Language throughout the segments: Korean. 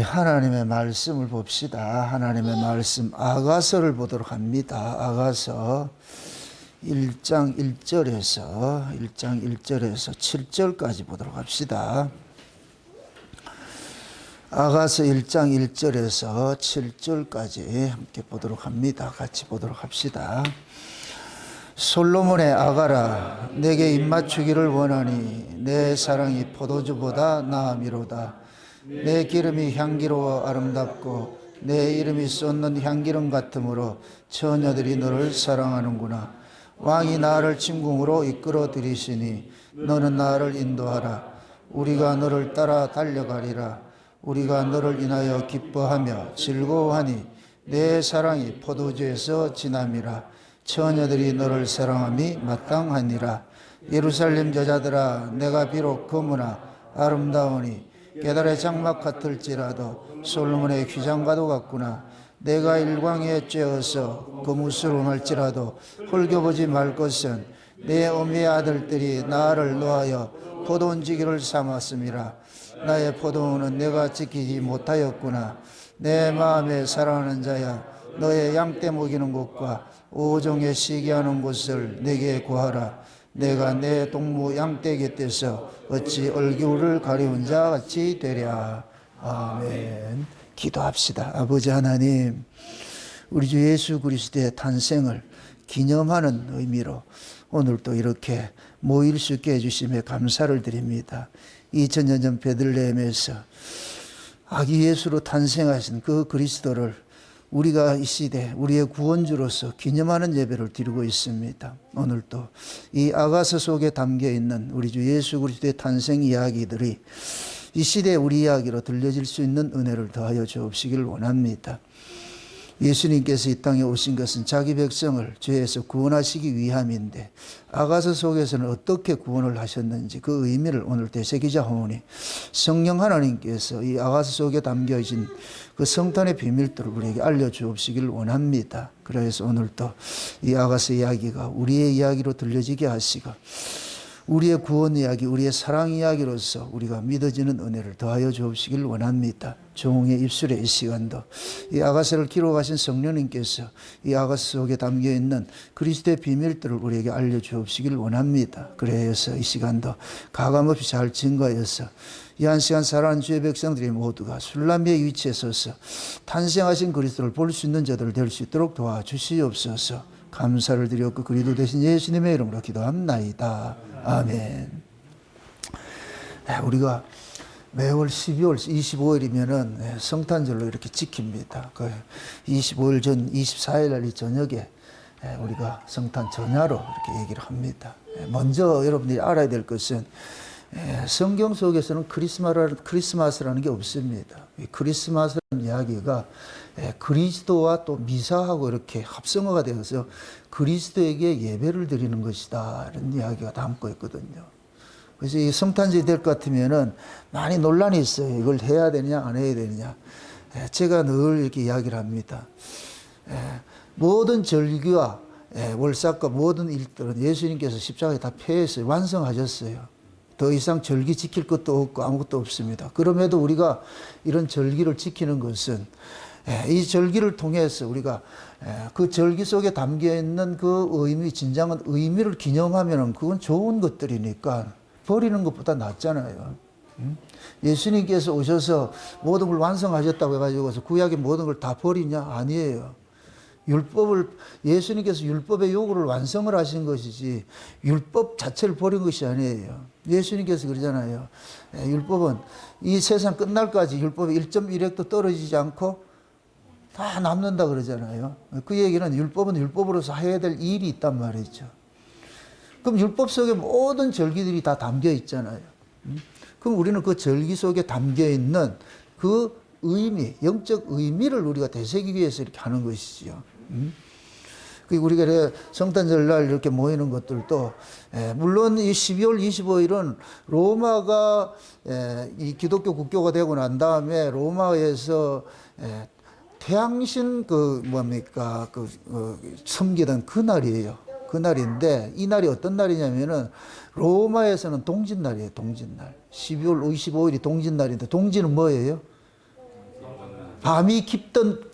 하나님의 말씀을 봅시다. 하나님의 말씀 아가서를 보도록 합니다. 아가서 1장 1절에서 7절까지 보도록 합시다. 아가서 1장 1절에서 7절까지 함께 보도록 합니다. 같이 보도록 합시다. 솔로몬의 아가라, 내게 입맞추기를 원하니 내 사랑이 포도주보다 나음이로다. 내 기름이 향기로워 아름답고 내 이름이 쏟는 향기름 같으므로 처녀들이 너를 사랑하는구나. 왕이 나를 침궁으로 이끌어 들이시니 너는 나를 인도하라. 우리가 너를 따라 달려가리라. 우리가 너를 인하여 기뻐하며 즐거워하니 내 사랑이 포도주에서 진함이라. 처녀들이 너를 사랑함이 마땅하니라. 예루살렘 여자들아, 내가 비록 거무나 아름다우니 게달의 장막 같을지라도 솔로몬의 휘장과도 같구나. 내가 일광에 쬐어서 거무스름할지라도 홀겨보지 말 것은 내 어미의 아들들이 나를 놓아여 포도원지기를 삼았음이라. 나의 포도원은 내가 지키지 못하였구나. 내 마음에 사랑하는 자야, 너의 양떼 먹이는 곳과 오종에 시기하는 곳을 내게 구하라. 내가 내 동무 양떼 곁에서 어찌 얼겨울을 가려운 자 같이 되랴. 아멘. 기도합시다. 아버지 하나님, 우리 주 예수 그리스도의 탄생을 기념하는 의미로 오늘 또 이렇게 모일 수 있게 해주심에 감사를 드립니다. 2000년 전 베들레헴에서 아기 예수로 탄생하신 그 그리스도를 우리가 이 시대 우리의 구원주로서 기념하는 예배를 드리고 있습니다. 오늘 또 이 아가서 속에 담겨 있는 우리 주 예수 그리스도의 탄생 이야기들이 이 시대 우리 이야기로 들려질 수 있는 은혜를 더하여 주옵시기를 원합니다. 예수님께서 이 땅에 오신 것은 자기 백성을 죄에서 구원하시기 위함인데 아가서 속에서는 어떻게 구원을 하셨는지 그 의미를 오늘 되새기자 하오니 성령 하나님께서 이 아가서 속에 담겨진 그 성탄의 비밀들을 우리에게 알려주옵시기를 원합니다. 그래서 오늘 또 이 아가서 이야기가 우리의 이야기로 들려지게 하시고 우리의 구원 이야기, 우리의 사랑 이야기로서 우리가 믿어지는 은혜를 더하여 주옵시기를 원합니다. 종의 입술에 이 시간도 이 아가서를 기록하신 성령님께서 이 아가서 속에 담겨있는 그리스도의 비밀들을 우리에게 알려주옵시기를 원합니다. 그래서 이 시간도 가감없이 잘 증거하여서 이 한 시간 살아가는 주의 백성들이 모두가 술람비의 위치에 서서 탄생하신 그리스도를 볼 수 있는 자들 될 수 있도록 도와주시옵소서. 감사를 드렸고 그리도 되신 예수님의 이름으로 기도합나이다. 아멘. 우리가 매월 12월 25일이면은 성탄절로 이렇게 지킵니다. 그 25일 전 24일 날 이 저녁에 우리가 성탄 전야로 이렇게 얘기를 합니다. 먼저 여러분들이 알아야 될 것은 성경 속에서는 크리스마스라는 게 없습니다. 이 크리스마스라는 이야기가 그리스도와 또 미사하고 이렇게 합성어가 되어서 그리스도에게 예배를 드리는 것이다 이런 이야기가 담고 있거든요. 그래서 이 성탄절이 될 것 같으면은 많이 논란이 있어요. 이걸 해야 되느냐 안 해야 되느냐. 제가 늘 이렇게 이야기를 합니다. 모든 절기와 월삭과 모든 일들은 예수님께서 십자가에 다 폐했어요. 완성하셨어요. 더 이상 절기 지킬 것도 없고 아무것도 없습니다. 그럼에도 우리가 이런 절기를 지키는 것은 이 절기를 통해서 우리가 그 절기 속에 담겨있는 그 의미, 진정한 의미를 기념하면 그건 좋은 것들이니까 버리는 것보다 낫잖아요. 예수님께서 오셔서 모든 걸 완성하셨다고 해가지고 구약의 모든 걸 다 버리냐? 아니에요. 예수님께서 율법의 요구를 완성을 하신 것이지 율법 자체를 버린 것이 아니에요. 예수님께서 그러잖아요. 율법은 이 세상 끝날까지 율법의 1.1획도 떨어지지 않고 다 남는다 그러잖아요. 그 얘기는 율법은 율법으로서 해야 될 일이 있단 말이죠. 그럼 율법 속에 모든 절기들이 다 담겨 있잖아요. 그럼 우리는 그 절기 속에 담겨 있는 그 의미, 영적 의미를 우리가 되새기기 위해서 이렇게 하는 것이지요. 우리가 성탄절날 이렇게 모이는 것들도 물론 이 12월 25일은 로마가 이 기독교 국교가 되고 난 다음에 로마에서 태양신 섬기던 그 날이에요. 그 날인데 이 날이 어떤 날이냐면은 로마에서는 동짓날이에요. 동짓날. 12월 25일이 동짓날인데 동짓은 뭐예요?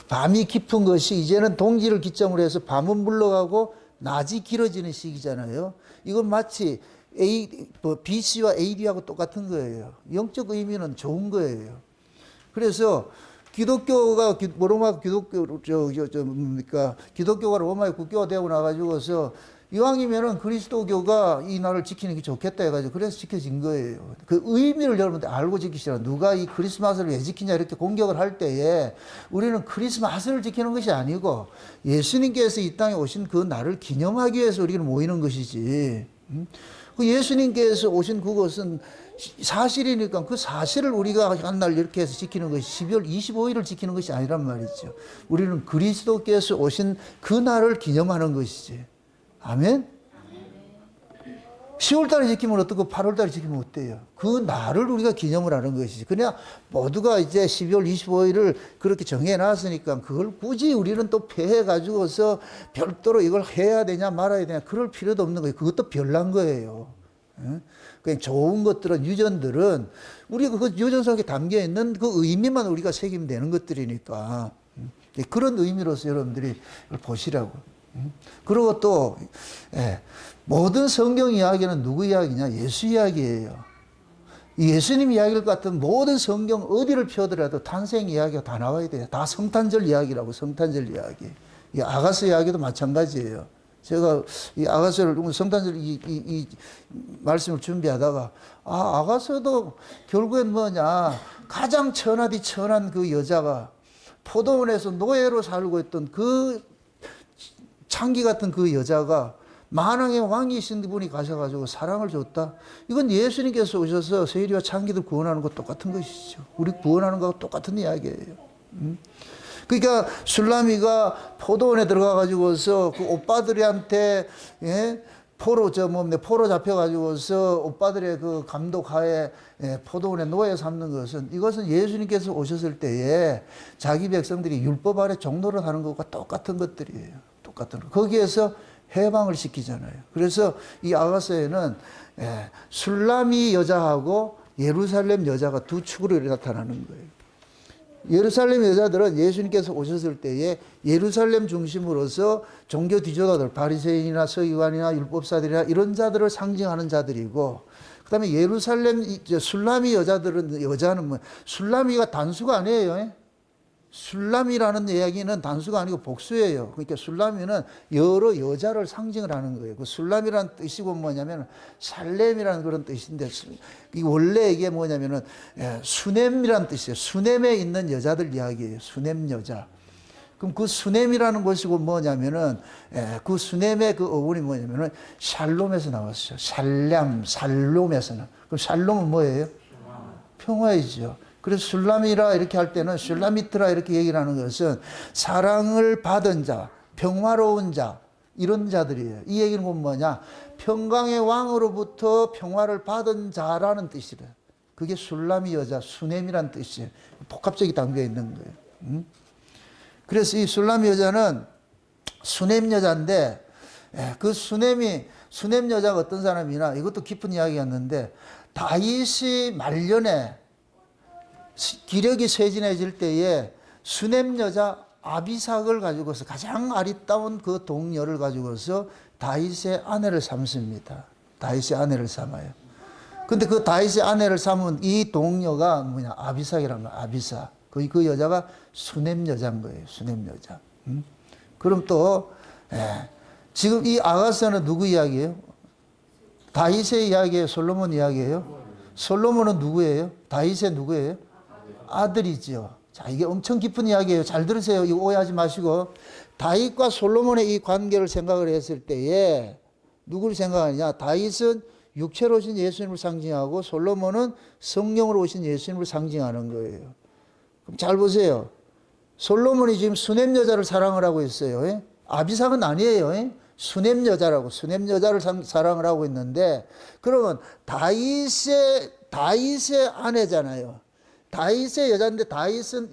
밤이 깊은 것이 이제는 동지를 기점으로 해서 밤은 물러가고 낮이 길어지는 시기잖아요. 이건 마치 BC와 AD하고 똑같은 거예요. 영적 의미는 좋은 거예요. 그래서 기독교가 기독교가 로마의 국교가 되고 나가지고서 이왕이면은 그리스도교가 이 날을 지키는 게 좋겠다 해가지고 그래서 지켜진 거예요. 그 의미를 여러분들 알고 지키시라. 누가 이 크리스마스를 왜 지키냐 이렇게 공격을 할 때에 우리는 크리스마스를 지키는 것이 아니고 예수님께서 이 땅에 오신 그 날을 기념하기 위해서 우리는 모이는 것이지. 그 예수님께서 오신 그것은 사실이니까 그 사실을 우리가 한 날 이렇게 해서 지키는 것이 12월 25일을 지키는 것이 아니란 말이죠. 우리는 그리스도께서 오신 그 날을 기념하는 것이지. 아멘? 10월달에 지키면 어떻고 8월달에 지키면 어때요? 그 날을 우리가 기념을 하는 것이지. 그냥 모두가 이제 12월 25일을 그렇게 정해놨으니까 그걸 굳이 우리는 또 폐해가지고서 별도로 이걸 해야 되냐 말아야 되냐 그럴 필요도 없는 거예요. 그것도 별난 거예요. 그냥 좋은 것들은 유전들은 우리가 그 유전 속에 담겨 있는 그 의미만 우리가 새기면 되는 것들이니까 그런 의미로서 여러분들이 이걸 보시라고. 그리고 또 모든 성경 이야기는 누구 이야기냐? 예수 이야기예요. 예수님 이야기를 같은 모든 성경 어디를 펴더라도 탄생 이야기가 다 나와야 돼요. 다 성탄절 이야기라고. 성탄절 이야기. 이 아가서 이야기도 마찬가지예요. 제가 이 아가서를 성탄절 이 말씀을 준비하다가 아가서도 결국엔 뭐냐? 가장 천하디 천한 그 여자가 포도원에서 노예로 살고 있던 그 창기 같은 그 여자가 만왕의 왕이신 분이 가셔가지고 사랑을 줬다. 이건 예수님께서 오셔서 세리와 창기들 구원하는 것 똑같은 것이죠. 우리 구원하는 것과 똑같은 이야기예요. 그러니까 술라미가 포도원에 들어가가지고서 그 오빠들한테 포로 잡혀가지고서 오빠들의 그 감독하에 포도원에 노예 삼는 것은 이것은 예수님께서 오셨을 때에 자기 백성들이 율법 아래 종노릇 하는 것과 똑같은 것들이에요. 똑같은 거. 거기에서 해방을 시키잖아요. 그래서 이 아가서에는 술라미 여자하고 예루살렘 여자가 두 축으로 나타나는 거예요. 예루살렘 여자들은 예수님께서 오셨을 때에 예루살렘 중심으로서 종교 지도자들, 바리새인이나 서기관이나 율법사들이나 이런 자들을 상징하는 자들이고, 그 다음에 예루살렘 술라미 여자는 뭐 술라미가 단수가 아니에요. 술람이라는 이야기는 단수가 아니고 복수예요. 그러니까 술람이는 여러 여자를 상징을 하는 거예요. 그 술람이라는 뜻이고 뭐냐면 살렘이라는 그런 뜻인데, 원래 이게 뭐냐면은 수넴이라는 뜻이에요. 수넴에 있는 여자들 이야기예요. 수넴 여자. 그럼 그 수넴이라는 것이고 뭐냐면은 그 수넴의 그 어원이 뭐냐면은 샬롬에서 나왔어요. 살롬에서는. 그럼 샬롬은 뭐예요? 평화이죠. 그래서 술람이라 이렇게 할 때는 술라미트라 이렇게 얘기를 하는 것은 사랑을 받은 자, 평화로운 자, 이런 자들이에요. 이 얘기는 뭐냐? 평강의 왕으로부터 평화를 받은 자라는 뜻이래요. 그게 술라미 여자, 수넴이라는 뜻이에요. 복합적이 담겨 있는 거예요. 그래서 이 술라미 여자는 수넴 여자인데, 그 수넴 여자가 어떤 사람이나, 이것도 깊은 이야기였는데, 다윗이 말년에 기력이 쇠진해질 때에 수넴 여자 아비삭을 가지고서 가장 아리따운 그 동녀를 가지고서 다윗의 아내를 삼습니다. 다윗의 아내를 삼아요. 근데 그 다윗의 아내를 삼은 이 동녀가 뭐냐? 아비삭이라는 거야. 아비삭. 그 여자가 수넴 여자인 거예요. 수넴 여자. 그럼 또 지금 이 아가서는 누구 이야기예요? 다윗의 이야기예요? 솔로몬 이야기예요? 솔로몬은 누구예요? 다윗의 누구예요? 아들이죠. 자, 이게 엄청 깊은 이야기예요. 잘 들으세요. 이거 오해하지 마시고. 다윗과 솔로몬의 이 관계를 생각을 했을 때에 누구를 생각하느냐? 다윗은 육체로 오신 예수님을 상징하고 솔로몬은 성령으로 오신 예수님을 상징하는 거예요. 그럼 잘 보세요. 솔로몬이 지금 수넴 여자를 사랑을 하고 있어요. 아비삭은 아니에요. 수넴 여자라고, 수넴 여자를 사랑을 하고 있는데, 그러면 다윗의 아내잖아요. 다윗의 여자인데 다윗은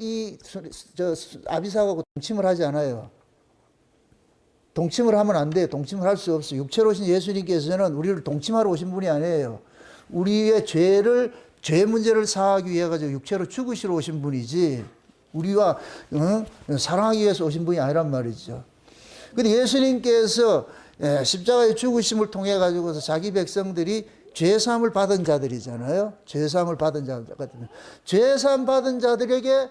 아비삭하고 동침을 하지 않아요. 동침을 하면 안 돼요. 동침을 할 수 없어요. 육체로 오신 예수님께서는 우리를 동침하러 오신 분이 아니에요. 우리의 죄 문제를 사하기 위해 가지고 육체로 죽으시러 오신 분이지. 우리와 사랑하기 위해서 오신 분이 아니란 말이죠. 근데 예수님께서 십자가의 죽으심을 통해 가지고서 자기 백성들이 죄사함을 받은 자들이잖아요. 죄사함을 받은 자들. 죄사함 받은 자들에게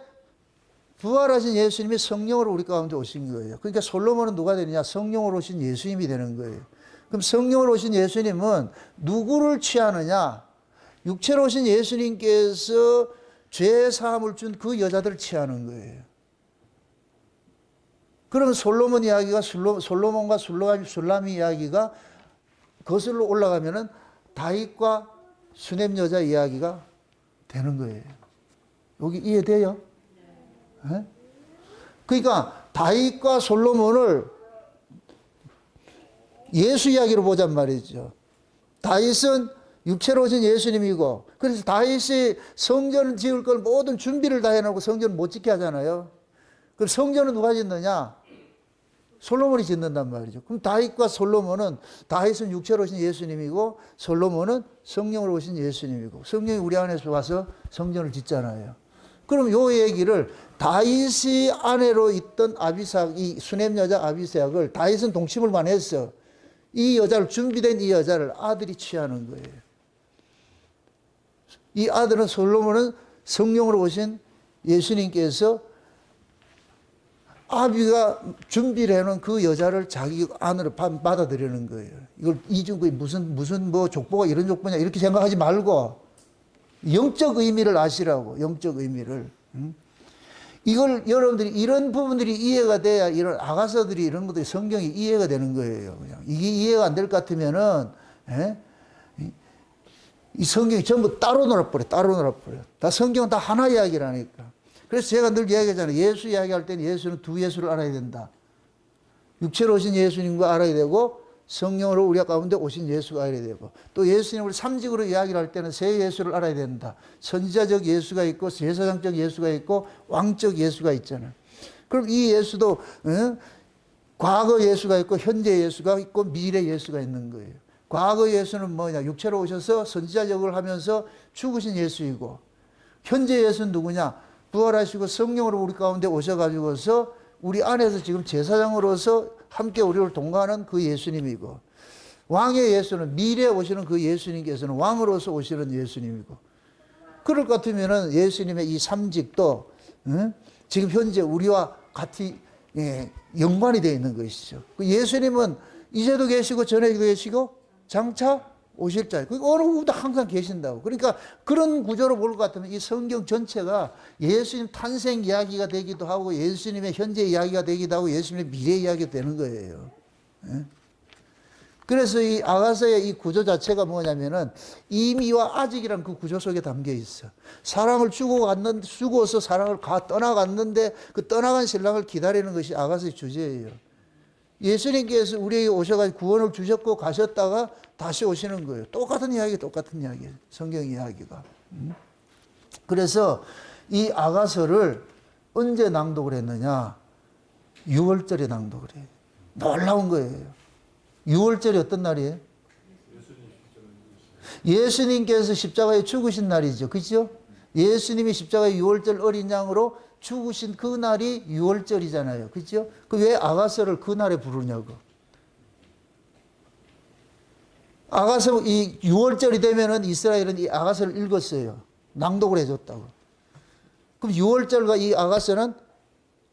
부활하신 예수님이 성령으로 우리 가운데 오신 거예요. 그러니까 솔로몬은 누가 되느냐? 성령으로 오신 예수님이 되는 거예요. 그럼 성령으로 오신 예수님은 누구를 취하느냐? 육체로 오신 예수님께서 죄사함을 준 그 여자들을 취하는 거예요. 그러면 솔로몬 이야기가 솔로몬과 술람이 이야기가 거슬러 올라가면은 다윗과 수넴 여자 이야기가 되는 거예요. 여기 이해돼요? 네? 그러니까 다윗과 솔로몬을 예수 이야기로 보잔 말이죠. 다윗은 육체로 오신 예수님이고, 그래서 다윗이 성전을 지을 걸 모든 준비를 다 해놓고 성전을 못 짓게 하잖아요. 그럼 성전은 누가 짓느냐? 솔로몬이 짓는단 말이죠. 그럼 다윗과 솔로몬은, 다윗은 육체로 오신 예수님이고 솔로몬은 성령으로 오신 예수님이고, 성령이 우리 안에서 와서 성전을 짓잖아요. 그럼 요 얘기를 다윗이 아내로 있던 이 수넴 여자 아비삭을 다윗은 동침을만 했어. 이 여자를, 준비된 이 여자를 아들이 취하는 거예요. 이 아들은 솔로몬은 성령으로 오신 예수님께서 아비가 준비를 해놓은 그 여자를 자기 안으로 받아들이는 거예요. 이걸 이중구이 무슨 뭐 족보가 이런 족보냐 이렇게 생각하지 말고 영적 의미를 아시라고, 영적 의미를. 이걸 여러분들이 이런 부분들이 이해가 돼야 이런 아가서들이 이런 것들이 성경이 이해가 되는 거예요. 그냥 이게 이해가 안 될 것 같으면은 이 성경이 전부 따로 놀아버려. 다 성경은 다 하나 이야기라니까. 그래서 제가 늘 이야기하잖아요. 예수 이야기할 때는 예수는 두 예수를 알아야 된다. 육체로 오신 예수님과 알아야 되고 성령으로 우리 가운데 오신 예수가 알아야 되고, 또 예수님을 삼직으로 이야기를 할 때는 세 예수를 알아야 된다. 선지자적 예수가 있고 제사장적 예수가 있고 왕적 예수가 있잖아요. 그럼 이 예수도 과거 예수가 있고 현재 예수가 있고 미래 예수가 있는 거예요. 과거 예수는 뭐냐? 육체로 오셔서 선지자적을 하면서 죽으신 예수이고, 현재 예수는 누구냐? 부활하시고 성령으로 우리 가운데 오셔가지고서 우리 안에서 지금 제사장으로서 함께 우리를 동거하는 그 예수님이고, 왕의 예수는 미래에 오시는 그 예수님께서는 왕으로서 오시는 예수님이고, 그럴 것 같으면은 예수님의 이 삼직도 지금 현재 우리와 같이 연관이 되어 있는 것이죠. 예수님은 이제도 계시고 전에도 계시고 장차 오실 자, 어느 누구도 항상 계신다고. 그러니까 그런 구조로 볼 것 같으면 이 성경 전체가 예수님 탄생 이야기가 되기도 하고 예수님의 현재 이야기가 되기도 하고 예수님의 미래 이야기가 되는 거예요. 그래서 이 아가서의 이 구조 자체가 뭐냐면은 이미와 아직이란 그 구조 속에 담겨 있어. 사랑을 주고서 사랑을 떠나갔는데 그 떠나간 신랑을 기다리는 것이 아가서의 주제예요. 예수님께서 우리에게 오셔가지고 구원을 주셨고 가셨다가 다시 오시는 거예요. 똑같은 이야기예요. 성경 이야기가. 그래서 이 아가서를 언제 낭독을 했느냐? 6월절에 낭독을 해요. 놀라운 거예요. 6월절이 어떤 날이에요? 예수님께서 십자가에 죽으신 날이죠. 그죠? 예수님이 십자가에 6월절 어린 양으로 죽으신 그 날이 6월절이잖아요. 그죠? 그 왜 아가서를 그 날에 부르냐고. 아가서 이 6월절이 되면은 이스라엘은 이 아가서를 읽었어요. 낭독을 해줬다고. 그럼 6월절과 이 아가서는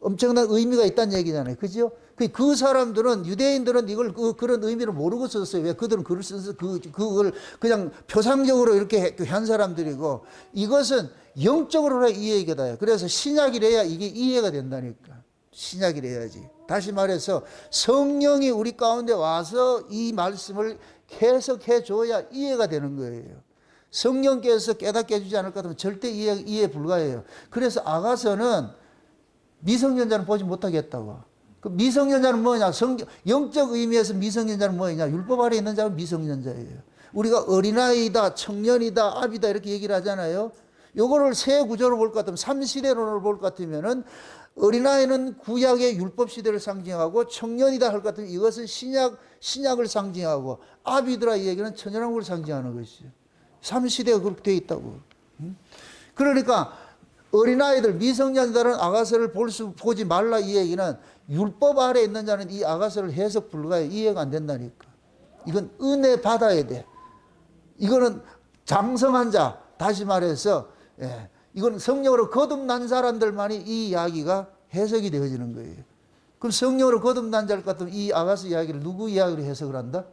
엄청난 의미가 있다는 얘기잖아요. 그죠? 그 사람들은, 유대인들은 이걸 그런 의미를 모르고 썼어요. 왜? 그들은 글을 써서 그걸 그냥 표상적으로 이렇게 한 사람들이고, 이것은 영적으로 이해가. 그래서 신약이래야 이게 이해가 된다니까. 신약이래야지. 다시 말해서 성령이 우리 가운데 와서 이 말씀을 해석해 줘야 이해가 되는 거예요. 성령께서 깨닫게 해주지 않을 것 같으면 절대 이해 불가해요. 그래서 아가서는 미성년자는 보지 못하겠다고. 그 미성년자는 뭐냐? 영적 의미에서 미성년자는 뭐냐? 율법 아래 있는 자는 미성년자예요. 우리가 어린아이다, 청년이다, 아비다 이렇게 얘기를 하잖아요. 요거를 새 구조로 볼 것 같으면, 3시대론을 볼 것 같으면은 어린아이는 구약의 율법 시대를 상징하고, 청년이다 할 것 같으면 이것은 신약을 상징하고, 아비드라 이 얘기는 천연왕국을 상징하는 것이죠. 3시대가 그렇게 되어 있다고. 그러니까 어린아이들, 미성년자들은 아가서를 보지 말라 이 얘기는 율법 아래 있는 자는 이 아가서를 해석 불가해. 이해가 안 된다니까. 이건 은혜 받아야 돼. 이거는 장성한 자, 다시 말해서 이건 성령으로 거듭난 사람들만이 이 이야기가 해석이 되어지는 거예요. 그럼 성령으로 거듭난 자를 같으면 이 아가서 이야기를 누구 이야기로 해석을 한다?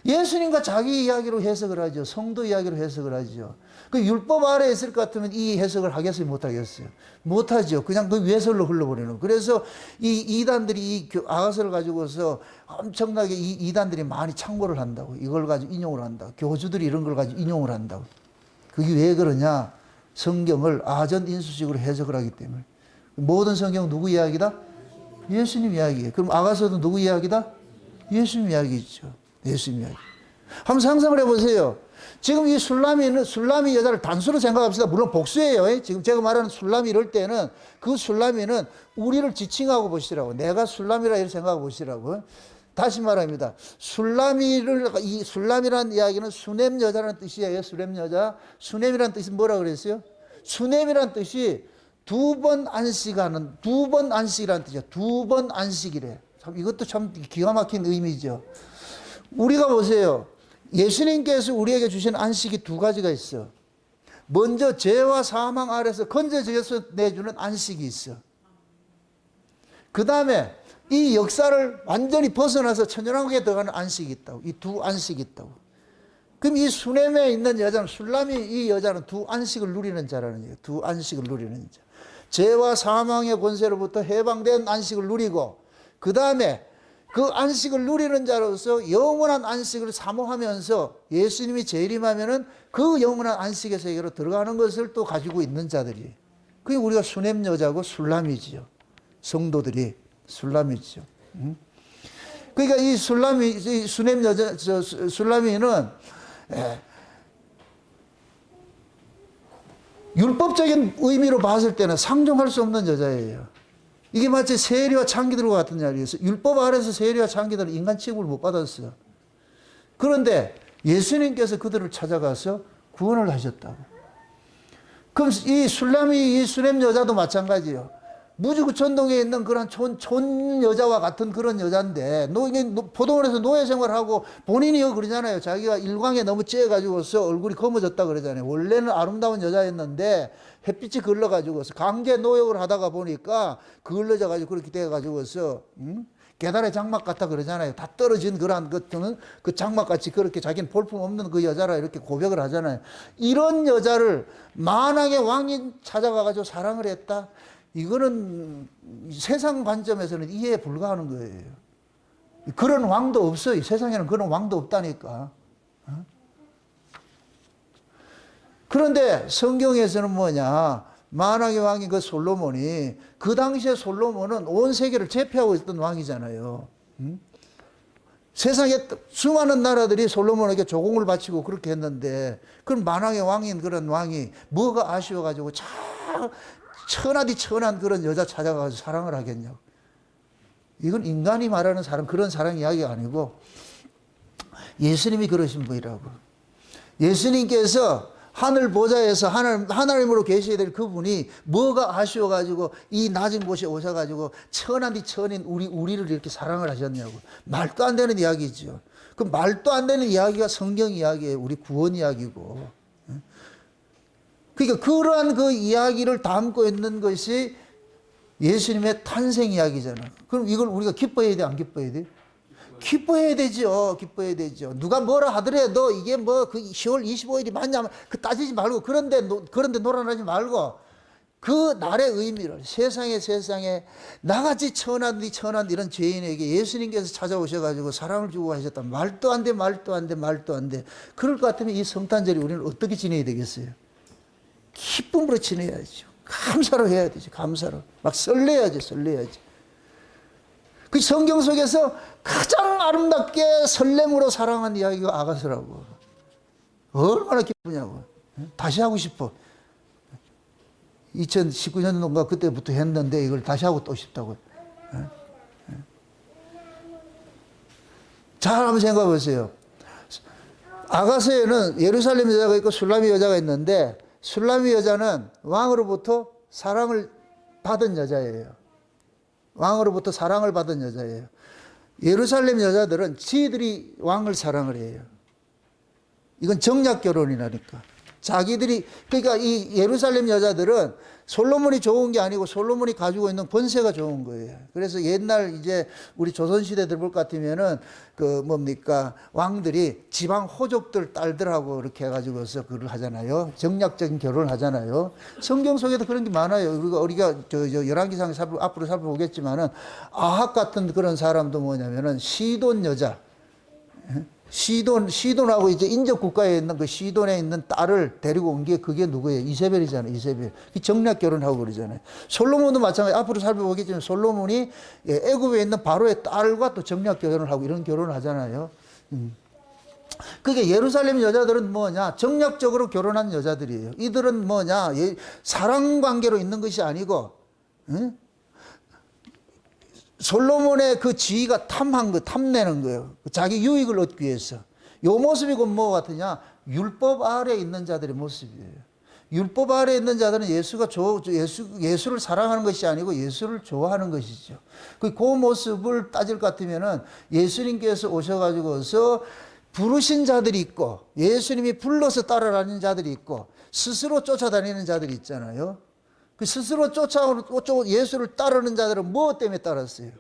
예수님과 자기 이야기로 해석을 하죠. 성도 이야기로 해석을 하죠. 그 율법 아래에 있을 것 같으면 이 해석을 하겠어요? 못하겠어요? 못하죠. 그냥 그 외설로 흘러버리는. 그래서 이 이단들이 이 아가서를 가지고서 엄청나게 이 이단들이 많이 참고를 한다고. 이걸 가지고 인용을 한다. 교주들이 이런 걸 가지고 인용을 한다고. 그게 왜 그러냐? 성경을 아전 인수식으로 해석을 하기 때문에. 모든 성경은 누구 이야기다? 예수님 이야기예요. 그럼 아가서도 누구 이야기다? 예수님 이야기죠. 예수님 이야기. 한번 상상을 해보세요. 지금 이 술라미 여자를 단수로 생각합시다. 물론 복수예요. 지금 제가 말하는 술라미 이럴 때는 그 술라미는 우리를 지칭하고 보시라고. 내가 술라미라 이렇게 생각하고 보시라고. 다시 말합니다. 이 술라미라는 이야기는 수냄 여자라는 뜻이에요. 수냄 여자. 수냄이라는 뜻이 뭐라 그랬어요? 수냄이라는 뜻이 두 번 안식이라는 뜻이야. 두 번 안식이래. 참, 이것도 참 기가 막힌 의미죠. 우리가 보세요. 예수님께서 우리에게 주신 안식이 두 가지가 있어. 먼저 죄와 사망 아래서 건져져서 내주는 안식이 있어. 그 다음에 이 역사를 완전히 벗어나서 천연왕국에 들어가는 안식이 있다고. 이 두 안식이 있다고. 그럼 이 수냄에 있는 여자는, 술람이 이 여자는 두 안식을 누리는 자라는 얘기예요. 두 안식을 누리는 자. 죄와 사망의 권세로부터 해방된 안식을 누리고, 그 다음에 그 안식을 누리는 자로서 영원한 안식을 사모하면서 예수님이 재림하면은 그 영원한 안식의 세계로 들어가는 것을 또 가지고 있는 자들이. 그게 우리가 수냄 여자고 술람이지요. 성도들이 술람이죠. 그러니까 이 수냄 여자, 술람이는 율법적인 의미로 봤을 때는 상종할 수 없는 여자예요. 이게 마치 세리와 창기들과 같은 자리예요. 율법 아래서 세리와 창기들은 인간 취급을 못 받았어요. 그런데 예수님께서 그들을 찾아가서 구원을 하셨다고. 그럼 이 수냄 여자도 마찬가지예요. 무주구천동에 있는 그런 촌 여자와 같은 그런 여자인데, 포동원에서 노예 생활하고 본인이 그러잖아요. 자기가 일광에 너무 쬐가지고서 얼굴이 검어졌다 그러잖아요. 원래는 아름다운 여자였는데 햇빛이 걸러가지고서 강제 노역을 하다가 보니까 그을러져가지고 그렇게 돼가지고서 계단의 장막 같다 그러잖아요. 다 떨어진 그런 것들은 그 장막같이 그렇게 자기는 볼품 없는 그 여자라 이렇게 고백을 하잖아요. 이런 여자를 만왕의 왕이 찾아가가지고 사랑을 했다. 이거는 세상 관점에서는 이해에 불과하는 거예요. 그런 왕도 없어요. 세상에는 그런 왕도 없다니까. 그런데 성경에서는 뭐냐? 만왕의 왕인 그 솔로몬이, 그 당시에 솔로몬은 온 세계를 제패하고 있던 왕이잖아요. 세상에 수많은 나라들이 솔로몬에게 조공을 바치고 그렇게 했는데, 그럼 만왕의 왕인 그런 왕이 뭐가 아쉬워가지고 천하디 천한 그런 여자 찾아가서 사랑을 하겠냐고. 이건 인간이 말하는 사랑, 그런 사랑 이야기가 아니고 예수님이 그러신 분이라고. 예수님께서 하늘 보좌에서 하나님으로 계셔야 될 그분이 뭐가 아쉬워가지고 이 낮은 곳에 오셔가지고 천하디 천인 우리를 이렇게 사랑을 하셨냐고. 말도 안 되는 이야기죠. 그 말도 안 되는 이야기가 성경 이야기예요. 우리 구원 이야기고. 그러니까 그러한 그 이야기를 담고 있는 것이 예수님의 탄생 이야기잖아. 그럼 이걸 우리가 기뻐해야 돼, 안 기뻐해야 돼? 기뻐해야 되죠. 기뻐해야 되죠. 누가 뭐라 하더라도 이게 뭐 그 10월 25일이 맞냐면 그 따지지 말고 그런데 놀아나지 말고 그 날의 의미를 세상에 나같이 천한 이런 죄인에게 예수님께서 찾아오셔가지고 사랑을 주고 하셨다. 말도 안 돼. 그럴 것 같으면 이 성탄절이 우리는 어떻게 지내야 되겠어요? 기쁨으로 지내야죠. 감사로 해야 되죠. 감사로. 막 설레야지. 그 성경 속에서 가장 아름답게 설렘으로 사랑한 이야기가 아가서라고. 얼마나 기쁘냐고. 다시 하고 싶어. 2019년도인가 그때부터 했는데 이걸 다시 하고 또 싶다고. 잘 한번 생각해 보세요. 아가서에는 예루살렘 여자가 있고 술라미 여자가 있는데 술람의 여자는 왕으로부터 사랑을 받은 여자예요. 왕으로부터 사랑을 받은 여자예요. 예루살렘 여자들은 지들이 왕을 사랑을 해요. 이건 정략 결혼이라니까. 자기들이, 그러니까 이 예루살렘 여자들은 솔로몬이 좋은 게 아니고 솔로몬이 가지고 있는 권세가 좋은 거예요. 그래서 옛날 이제 우리 조선시대 들어볼 것 같으면은 그 뭡니까, 왕들이 지방 호족들 딸들하고 이렇게 해가지고서 그걸 하잖아요. 정략적인 결혼을 하잖아요. 성경 속에도 그런 게 많아요. 우리가 열왕기상 앞으로 살펴보겠지만은 아합 같은 그런 사람도 뭐냐면은 시돈 여자, 시돈하고 이제 인접 국가에 있는 그 시돈에 있는 딸을 데리고 온 게 그게 누구예요? 이세벨이잖아요. 이세벨. 정략 결혼하고 그러잖아요. 솔로몬도 마찬가지. 앞으로 살펴보겠지만 솔로몬이 애굽에 있는 바로의 딸과 또 정략 결혼을 하고 이런 결혼을 하잖아요. 그게 예루살렘 여자들은 뭐냐? 정략적으로 결혼한 여자들이에요. 이들은 뭐냐? 사랑 관계로 있는 것이 아니고, 응? 솔로몬의 그 지위가 탐내는 거예요. 자기 유익을 얻기 위해서. 요 모습이 곧 뭐 같으냐? 율법 아래에 있는 자들의 모습이에요. 율법 아래에 있는 자들은 예수를 사랑하는 것이 아니고 예수를 좋아하는 것이죠. 그 모습을 따질 것 같으면은 예수님께서 오셔가지고서 부르신 자들이 있고, 예수님이 불러서 따라다니는 자들이 있고, 스스로 쫓아다니는 자들이 있잖아요. 그 스스로 예수를 따르는 자들은 뭐 때문에 따랐어요?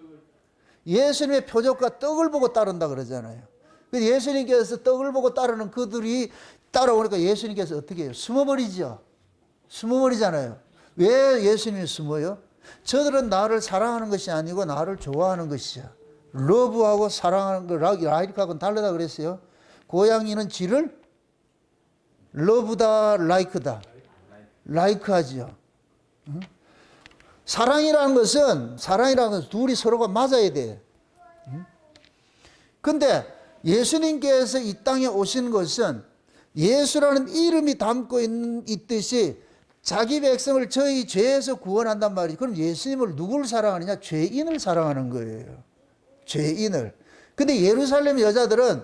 예수님의 표적과 떡을 보고 따른다 그러잖아요. 예수님께서 떡을 보고 따르는 그들이 따라오니까 예수님께서 어떻게 해요? 숨어버리죠. 숨어버리잖아요. 왜 예수님이 숨어요? 저들은 나를 사랑하는 것이 아니고 나를 좋아하는 것이야. 러브하고 사랑하는 거, 라이크하고는 다르다 그랬어요. 고양이는 쥐를 러브다, 라이크다. 라이크하지요. 사랑이라는 것은 둘이 서로가 맞아야 돼. 근데 예수님께서 이 땅에 오신 것은 예수라는 이름이 담고 있듯이 자기 백성을 저희 죄에서 구원한단 말이죠. 그럼 예수님을 누구를 사랑하느냐? 죄인을 사랑하는 거예요. 죄인을. 근데 예루살렘 여자들은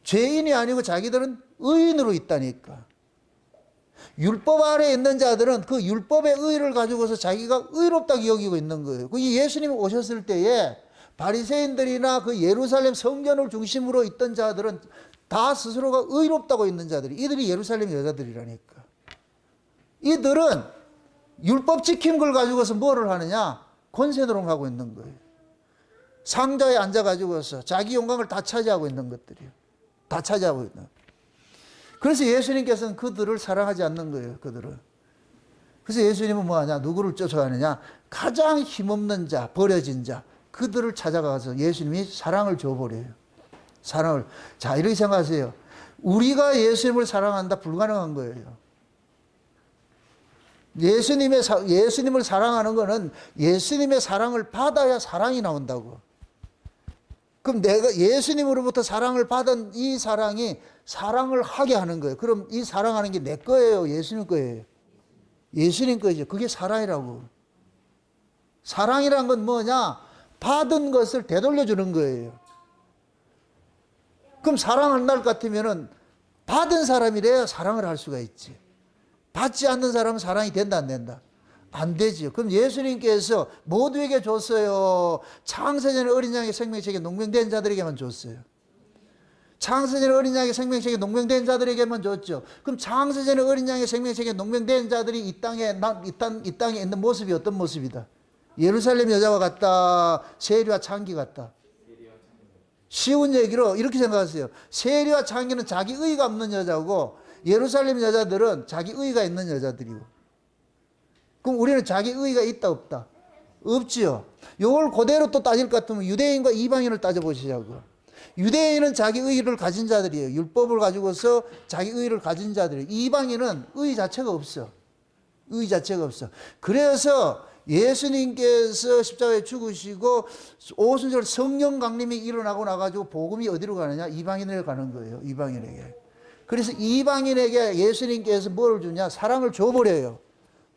죄인이 아니고 자기들은 의인으로 있다니까. 율법 아래에 있는 자들은 그 율법의 의를 가지고서 자기가 의롭다고 여기고 있는 거예요. 이 예수님이 오셨을 때에 바리새인들이나 그 예루살렘 성전을 중심으로 있던 자들은 다 스스로가 의롭다고 있는 자들이, 이들이 예루살렘 여자들이라니까. 이들은 율법 지킨 걸 가지고서 뭐를 하느냐? 권세 노릇하고 있는 거예요. 상자에 앉아가지고서 자기 영광을 다 차지하고 있는 것들이요. 다 차지하고 있는. 그래서 예수님께서는 그들을 사랑하지 않는 거예요. 그들은. 그래서 예수님은 뭐하냐? 누구를 쫓아가느냐? 가장 힘없는 자, 버려진 자, 그들을 찾아가서 예수님이 사랑을 줘버려요. 사랑을. 자, 이렇게 생각하세요. 우리가 예수님을 사랑한다 불가능한 거예요. 예수님을 사랑하는 거는 예수님의 사랑을 받아야 사랑이 나온다고. 그럼 내가 예수님으로부터 사랑을 받은 이 사랑이 사랑을 하게 하는 거예요. 그럼 이 사랑하는 게 내 거예요? 예수님 거예요? 예수님 거죠. 그게 사랑이라고. 사랑이란 건 뭐냐? 받은 것을 되돌려 주는 거예요. 그럼 사랑한다 같으면은 받은 사람이래야 사랑을 할 수가 있지. 받지 않는 사람은 사랑이 된다 안 된다? 안 되지요. 그럼 예수님께서 모두에게 줬어요? 창세전에 어린 양의 생명책에 농명된 자들에게만 줬어요? 창세전에 어린 양의 생명책에 농명된 자들에게만 줬죠. 그럼 창세전에 어린 양의 생명책에 농명된 자들이 이 땅에 있는 모습이 어떤 모습이다? 예루살렘 여자와 같다? 세리와 창기 같다? 쉬운 얘기로 이렇게 생각하세요. 세리와 창기는 자기 의의가 없는 여자고 예루살렘 여자들은 자기 의의가 있는 여자들이고. 그럼 우리는 자기 의의가 있다 없다? 없지요. 이걸 그대로 또 따질 것 같으면 유대인과 이방인을 따져보시자고요. 유대인은 자기 의의를 가진 자들이에요. 율법을 가지고서 자기 의의를 가진 자들이에요. 이방인은 의의 자체가 없어. 의의 자체가 없어. 그래서 예수님께서 십자가에 죽으시고 오순절 성령 강림이 일어나고 나가지고 복음이 어디로 가느냐? 이방인에게 가는 거예요. 이방인에게. 그래서 이방인에게 예수님께서 뭘 주냐? 사랑을 줘버려요.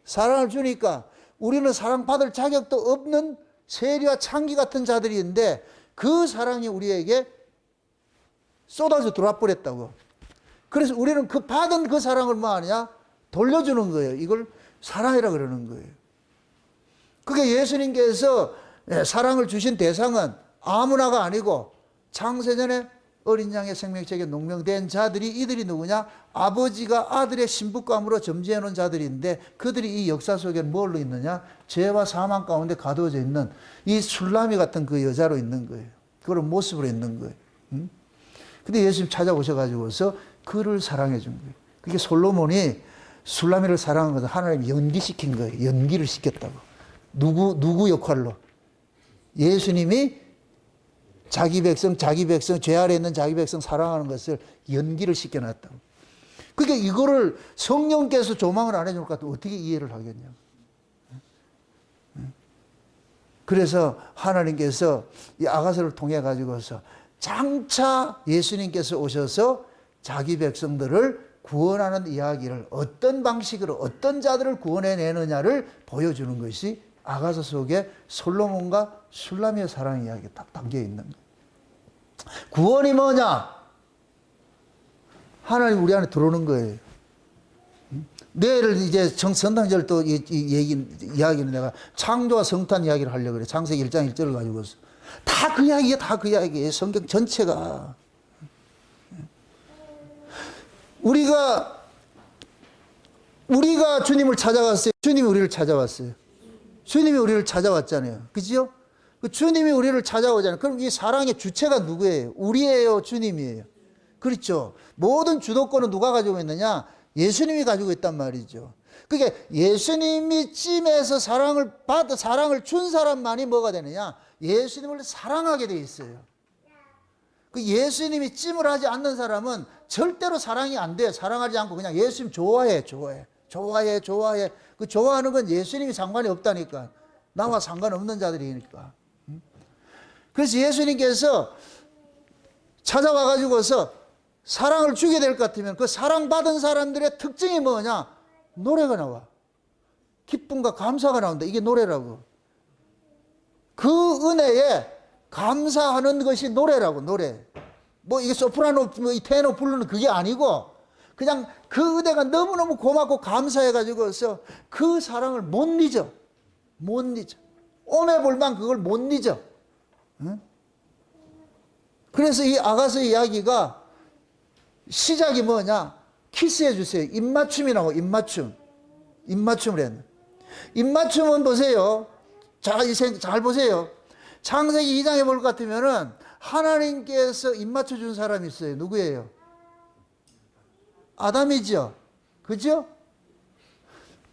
사랑을 주니까 우리는 사랑받을 자격도 없는 세리와 창기 같은 자들인데 그 사랑이 우리에게 쏟아져 들어와 버렸다고. 그래서 우리는 받은 그 사랑을 뭐 하느냐? 돌려주는 거예요. 이걸 사랑이라 그러는 거예요. 그게 예수님께서 사랑을 주신 대상은 아무나가 아니고 창세전에 어린 양의 생명책에 농명된 자들이, 이들이 누구냐? 아버지가 아들의 신부감으로 점지해 놓은 자들인데, 그들이 이 역사 속에 뭘로 있느냐? 죄와 사망 가운데 가두어져 있는 이 술라미 같은 그 여자로 있는 거예요. 그런 모습으로 있는 거예요. 근데 예수님 찾아오셔가지고서 그를 사랑해 준 거예요. 그게 솔로몬이 술라미를 사랑한 것은 하나님이 연기시킨 거예요. 연기를 시켰다고. 누구 역할로? 예수님이 자기 백성, 죄 아래 있는 자기 백성 사랑하는 것을 연기를 시켜놨다고. 그러니까 이거를 성령께서 조망을 안 해줄 것 같으면 어떻게 이해를 하겠냐고. 그래서 하나님께서 이 아가서를 통해 가지고서 장차 예수님께서 오셔서 자기 백성들을 구원하는 이야기를 어떤 방식으로 어떤 자들을 구원해내느냐를 보여주는 것이 아가서 속에 솔로몬과 술라미의 사랑 이야기가 딱 담겨 있는 거예요. 구원이 뭐냐? 하나님 우리 안에 들어오는 거예요. 내일 이제 성탄절 또 이야기는 내가 창조와 성탄 이야기를 하려고 그래. 창세기 1장 1절을 가지고서. 다 그 이야기야, 다 그 이야기예요. 성경 전체가. 우리가 주님을 찾아갔어요. 주님이 우리를 찾아왔어요. 주님이 우리를 찾아왔잖아요. 그죠? 그 주님이 우리를 찾아오잖아요. 그럼 이 사랑의 주체가 누구예요? 우리예요? 주님이에요? 그렇죠. 모든 주도권은 누가 가지고 있느냐? 예수님이 가지고 있단 말이죠. 그게 예수님이 찜에서 사랑을 준 사람만이 뭐가 되느냐? 예수님을 사랑하게 돼 있어요. 그 예수님이 찜을 하지 않는 사람은 절대로 사랑이 안 돼요. 사랑하지 않고 그냥 예수님 좋아해. 그 좋아하는 건 예수님이 상관이 없다니까. 나와 상관없는 자들이니까. 그래서 예수님께서 찾아와가지고서 사랑을 주게 될 것 같으면 그 사랑받은 사람들의 특징이 뭐냐? 노래가 나와. 기쁨과 감사가 나온다. 이게 노래라고. 그 은혜에 감사하는 것이 노래라고, 노래. 뭐 이게 소프라노, 이 테너 부르는 그게 아니고 그냥 그 은혜가 너무너무 고맙고 감사해가지고서 그 사랑을 못 잊어. 오매볼만 그걸 못 잊어. 응? 그래서 이 아가서 이야기가 시작이 뭐냐? 키스해 주세요. 입맞춤이라고, 입맞춤을 했네. 입맞춤은 보세요. 잘 보세요. 창세기 2장에 볼 것 같으면은 하나님께서 입맞춰 준 사람이 있어요. 누구예요? 아담이죠. 그죠?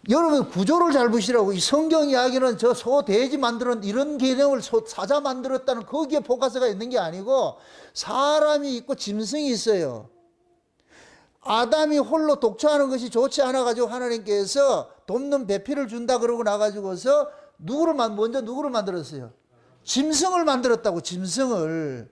여러분 구조를 잘 보시라고. 이 성경 이야기는 저 소, 돼지 만들었 이런 개념을 사자 만들었다는 거기에 포커스가 있는 게 아니고 사람이 있고 짐승이 있어요. 아담이 홀로 독처하는 것이 좋지 않아가지고 하나님께서 돕는 배필을 준다 그러고 나가지고서 먼저 누구를 만들었어요? 짐승을 만들었다고. 짐승을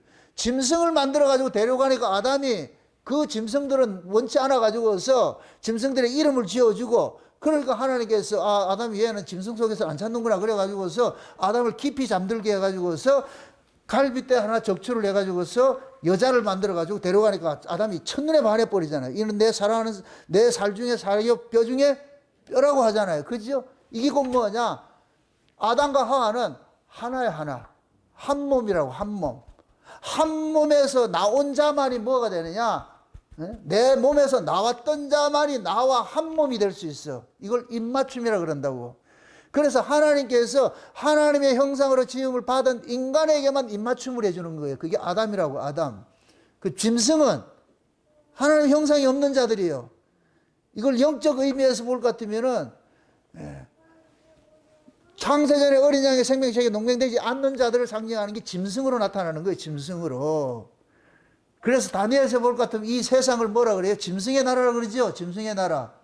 만들어가지고 데려가니까 아담이 그 짐승들은 원치 않아가지고서 짐승들의 이름을 지어주고, 그러니까 하나님께서 아담이 얘는 짐승 속에서 안 찾는구나 그래가지고서 아담을 깊이 잠들게 해가지고서 갈빗대 하나 적출을 해가지고서 여자를 만들어가지고 데려가니까 아담이 첫눈에 반해버리잖아요. 이는 내 사랑하는 내 살 중에 살이요 뼈 중에 뼈라고 하잖아요. 그죠? 이게 곧 뭐냐? 아담과 하와는 하나의 하나. 한 몸이라고, 한 몸. 한 몸에서 나온 자만이 뭐가 되느냐? 내 몸에서 나왔던 자만이 나와 한 몸이 될 수 있어. 이걸 입맞춤이라 그런다고. 그래서 하나님께서 하나님의 형상으로 지음을 받은 인간에게만 입맞춤을 해주는 거예요. 그게 아담이라고, 아담. 그 짐승은 하나님 형상이 없는 자들이에요. 이걸 영적 의미에서 볼 것 같으면은, 창세전에 어린 양의 생명책에 농명되지 않는 자들을 상징하는 게 짐승으로 나타나는 거예요. 짐승으로. 그래서 다니엘서 볼 것 같으면 이 세상을 뭐라 그래요? 짐승의 나라라 그러죠. 짐승의 나라.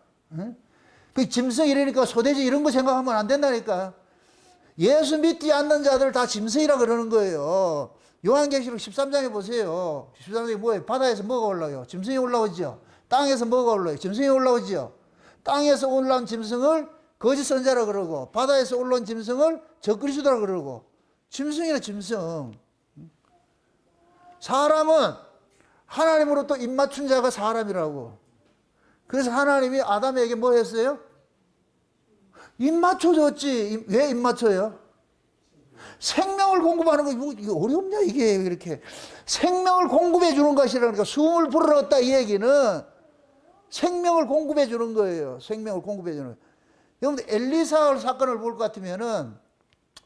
그 짐승 이러니까 소돼지 이런 거 생각하면 안 된다니까. 예수 믿지 않는 자들 다 짐승이라 그러는 거예요. 요한계시록 13장에 보세요. 13장에 뭐예요? 바다에서 뭐가 올라와요? 짐승이 올라오죠. 땅에서 뭐가 올라와요? 짐승이 올라오죠. 땅에서 올라온 짐승을 거짓 선자라 그러고, 바다에서 올라온 짐승을 적그리스도라 그러고. 짐승이라 짐승. 사람은 하나님으로부터 입맞춘 자가 사람이라고. 그래서 하나님이 아담에게 뭐 했어요? 입 맞춰줬지. 왜 입 맞춰요? 생명을 공급하는 거, 뭐, 이거 어렵냐, 이게, 이렇게. 생명을 공급해 주는 것이라니까. 숨을 불어넣었다, 이 얘기는. 생명을 공급해 주는 거예요. 생명을 공급해 주는 거예요. 여러분들, 엘리사 사건을 볼 것 같으면은,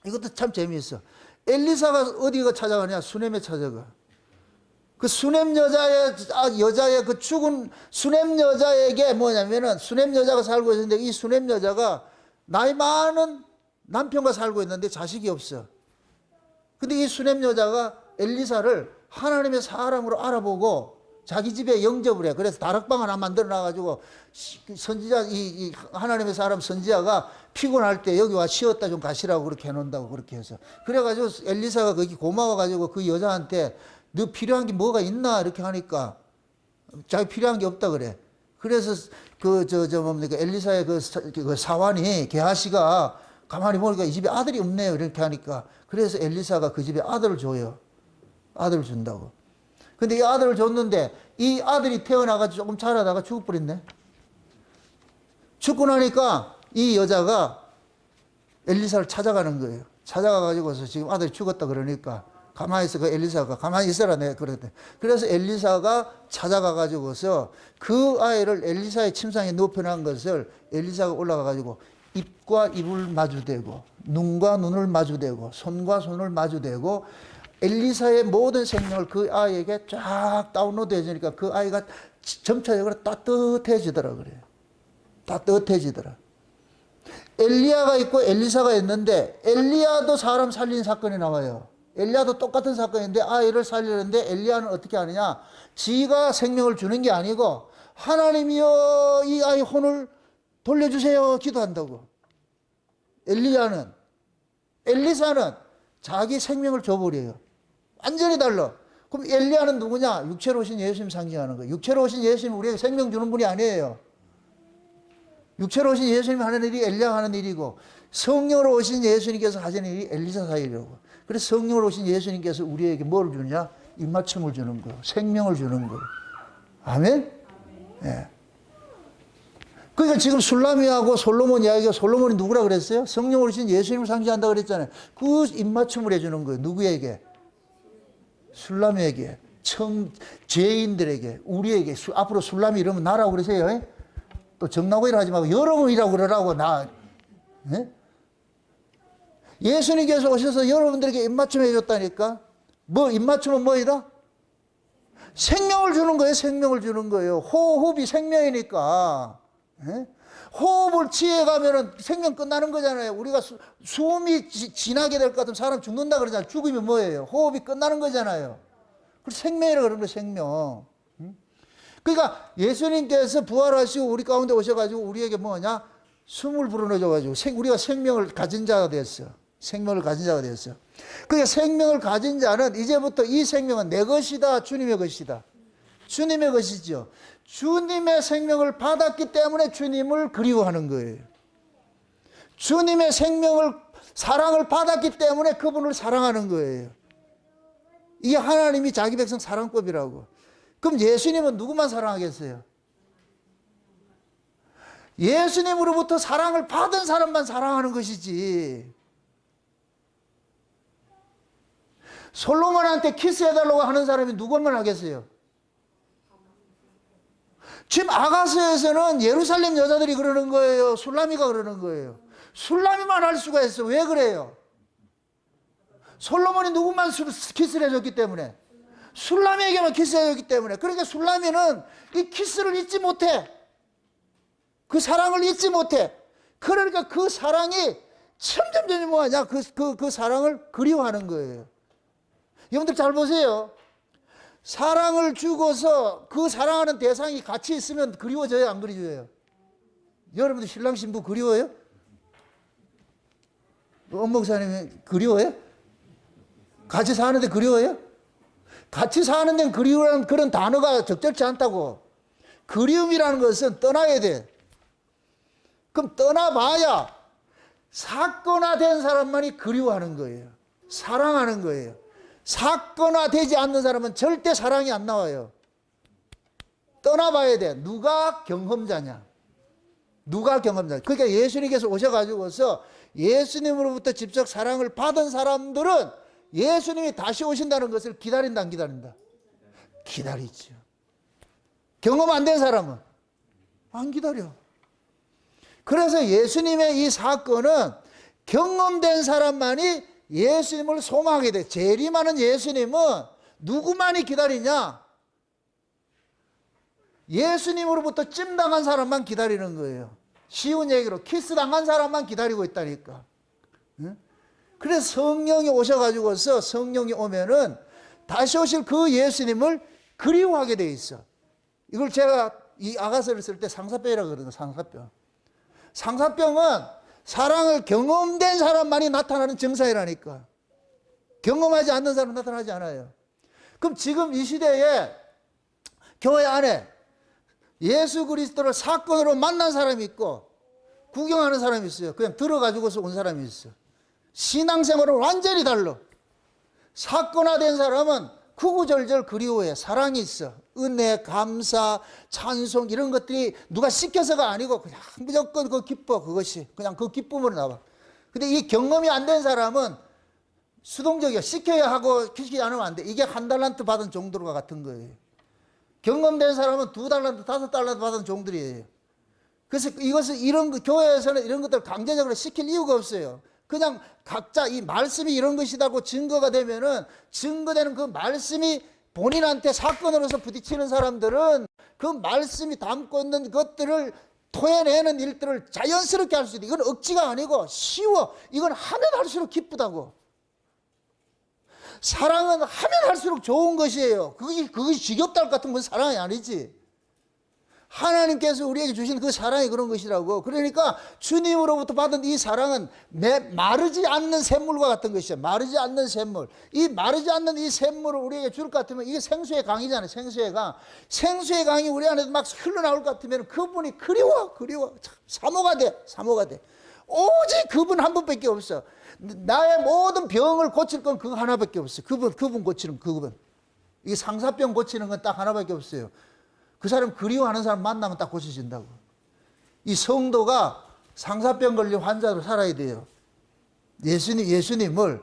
이것도 참 재미있어. 엘리사가 어디가 찾아가냐? 수넴에 찾아가. 그 수넴 여자의 그 죽은 수넴 여자에게 뭐냐면은, 수넴 여자가 살고 있는데, 이 수넴 여자가 나이 많은 남편과 살고 있는데 자식이 없어. 근데 이 수넴 여자가 엘리사를 하나님의 사람으로 알아보고 자기 집에 영접을 해. 그래서 다락방 하나 만들어 놔가지고 선지자, 이 하나님의 사람 선지자가 피곤할 때 여기 와 쉬었다 좀 가시라고 그렇게 해놓는다고 그렇게 해서. 그래가지고 엘리사가 거기 고마워가지고 그 여자한테 너 필요한 게 뭐가 있나 이렇게 하니까 자기 필요한 게 없다 그래. 그래서 뭡니까 엘리사의 그 사환이 게하시가 가만히 보니까 이 집에 아들이 없네요 이렇게 하니까 그래서 엘리사가 그 집에 아들을 줘요. 아들을 준다고. 근데 이 아들을 줬는데 이 아들이 태어나가지고 조금 자라다가 죽어버렸네. 죽고 나니까 이 여자가 엘리사를 찾아가는 거예요. 찾아가가지고서 지금 아들이 죽었다 그러니까 가만히 있어. 그 엘리사가 가만히 있어라 내가 그랬대. 그래서 엘리사가 찾아가가지고서 그 아이를 엘리사의 침상에 눕혀놓은 것을 엘리사가 올라가가지고 입과 입을 마주대고 눈과 눈을 마주대고 손과 손을 마주대고 엘리사의 모든 생명을 그 아이에게 쫙 다운로드 해주니까 그 아이가 점차적으로 따뜻해지더라 그래요. 따뜻해지더라. 엘리야가 있고 엘리사가 있는데 엘리야도 사람 살린 사건이 나와요. 엘리야도 똑같은 사건인데 아이를 살리는데 엘리야는 어떻게 하느냐? 지가 생명을 주는 게 아니고 하나님이여 이 아이 혼을 돌려주세요 기도한다고. 엘리사는 자기 생명을 줘버려요. 완전히 달라. 그럼 엘리야는 누구냐? 육체로 오신 예수님 상징하는 거예요. 육체로 오신 예수님 우리에게 생명 주는 분이 아니에요. 육체로 오신 예수님이 하는 일이 엘리야가 하는 일이고 성령으로 오신 예수님께서 하시는 일이 엘리사 사이라고. 그래서 성령으로 오신 예수님께서 우리에게 뭘 주느냐? 입맞춤을 주는 거예요. 생명을 주는 거예요. 아멘? 예. 그러니까 지금 술라미하고 솔로몬 이야기가 솔로몬이 누구라 그랬어요? 성령으로 오신 예수님을 상징한다고 그랬잖아요. 그 입맞춤을 해주는 거예요. 누구에게? 술라미에게. 죄인들에게. 우리에게. 앞으로 술라미 이러면 나라고 그러세요. 예? 또 정나고이라 하지 말고 여러분이라고 그러라고 나. 예? 예수님께서 오셔서 여러분들에게 입맞춤 해줬다니까. 뭐 입맞춤은 뭐이다? 생명을 주는 거예요. 생명을 주는 거예요. 호흡이 생명이니까. 예? 호흡을 취해가면은 생명 끝나는 거잖아요. 우리가 숨이 지나게 될 것 같으면 사람 죽는다 그러잖아요. 죽으면 뭐예요? 호흡이 끝나는 거잖아요. 그래서 생명이라고 그러는 거예요. 생명. 그러니까 예수님께서 부활하시고 우리 가운데 오셔가지고 우리에게 뭐냐? 숨을 불어넣어줘가지고 우리가 생명을 가진 자가 됐어. 생명을 가진 자가 됐어. 그러니까 생명을 가진 자는 이제부터 이 생명은 내 것이다. 주님의 것이다. 주님의 것이죠. 주님의 생명을 받았기 때문에 주님을 그리워하는 거예요. 주님의 사랑을 받았기 때문에 그분을 사랑하는 거예요. 이게 하나님이 자기 백성 사랑법이라고. 그럼 예수님은 누구만 사랑하겠어요? 예수님으로부터 사랑을 받은 사람만 사랑하는 것이지. 솔로몬한테 키스해달라고 하는 사람이 누구만 하겠어요? 지금 아가서에서는 예루살렘 여자들이 그러는 거예요. 술라미가 그러는 거예요. 술라미만 할 수가 있어. 왜 그래요? 솔로몬이 누구만 키스를 해줬기 때문에. 술라미에게만 키스해줬기 때문에. 그러니까 술라미는 이 키스를 잊지 못해. 그 사랑을 잊지 못해. 그러니까 그 사랑이 점점 뭐하냐? 그 사랑을 그리워하는 거예요. 여러분들 잘 보세요. 사랑을 주고서 그 사랑하는 대상이 같이 있으면 그리워져요? 안 그리워져요? 여러분들 신랑 신부 그리워요? 엄목사님이 그리워요? 같이 사는데 그리워요? 같이 사는 데는 그리움이라는 그런 단어가 적절치 않다고. 그리움이라는 것은 떠나야 돼. 그럼 떠나봐야 사건화된 사람만이 그리워하는 거예요. 사랑하는 거예요. 사건화되지 않는 사람은 절대 사랑이 안 나와요. 떠나봐야 돼. 누가 경험자냐? 누가 경험자냐? 그러니까 예수님께서 오셔가지고서 예수님으로부터 직접 사랑을 받은 사람들은 예수님이 다시 오신다는 것을 기다린다, 안 기다린다? 기다리죠. 경험 안 된 사람은 안 기다려. 그래서 예수님의 이 사건은 경험된 사람만이 예수님을 소망하게 돼. 재림하는 예수님은 누구만이 기다리냐? 예수님으로부터 찜당한 사람만 기다리는 거예요. 쉬운 얘기로 키스당한 사람만 기다리고 있다니까. 그래서 성령이 오셔가지고서 성령이 오면은 다시 오실 그 예수님을 그리워하게 돼 있어. 이걸 제가 이 아가서를 쓸 때 상사병이라고 그러거든요. 상사병. 상사병은 사랑을 경험된 사람만이 나타나는 증상이라니까. 경험하지 않는 사람은 나타나지 않아요. 그럼 지금 이 시대에 교회 안에 예수 그리스도를 사건으로 만난 사람이 있고 구경하는 사람이 있어요. 그냥 들어가지고서 온 사람이 있어. 신앙생활은 완전히 달라. 사건화된 사람은 구구절절 그리워해. 사랑이 있어. 은혜, 감사, 찬송 이런 것들이 누가 시켜서가 아니고 그냥 무조건 그 기뻐. 그것이 그냥 그 기쁨으로 나와. 근데 이 경험이 안 된 사람은 수동적이야. 시켜야 하고 시키지 않으면 안 돼. 이게 한 달란트 받은 종들과 같은 거예요. 경험된 사람은 2달란트, 5달란트 받은 종들이에요. 그래서 이것을 교회에서는 이런 것들을 강제적으로 시킬 이유가 없어요. 그냥 각자 이 말씀이 이런 것이라고 증거가 되면은 증거되는 그 말씀이 본인한테 사건으로서 부딪히는 사람들은 그 말씀이 담고 있는 것들을 토해내는 일들을 자연스럽게 할 수 있다. 이건 억지가 아니고 쉬워. 이건 하면 할수록 기쁘다고. 사랑은 하면 할수록 좋은 것이에요. 그것이 지겹다 할 것 같은 건 사랑이 아니지. 하나님께서 우리에게 주신 그 사랑이 그런 것이라고. 그러니까 주님으로부터 받은 이 사랑은 마르지 않는 샘물과 같은 것이죠. 마르지 않는 샘물. 이 마르지 않는 이 샘물을 우리에게 줄 것 같으면 이게 생수의 강이잖아요. 생수의 강. 생수의 강이 우리 안에서 막 흘러나올 것 같으면 그분이 그리워. 사모가 돼. 오직 그분 한 분밖에 없어. 나의 모든 병을 고칠 건 그거 하나밖에 없어. 그분 고치는 그분. 이게 상사병 고치는 건 딱 하나밖에 없어요. 그 사람 그리워하는 사람 만나면 딱 고쳐진다고. 이 성도가 상사병 걸린 환자로 살아야 돼요. 예수님을.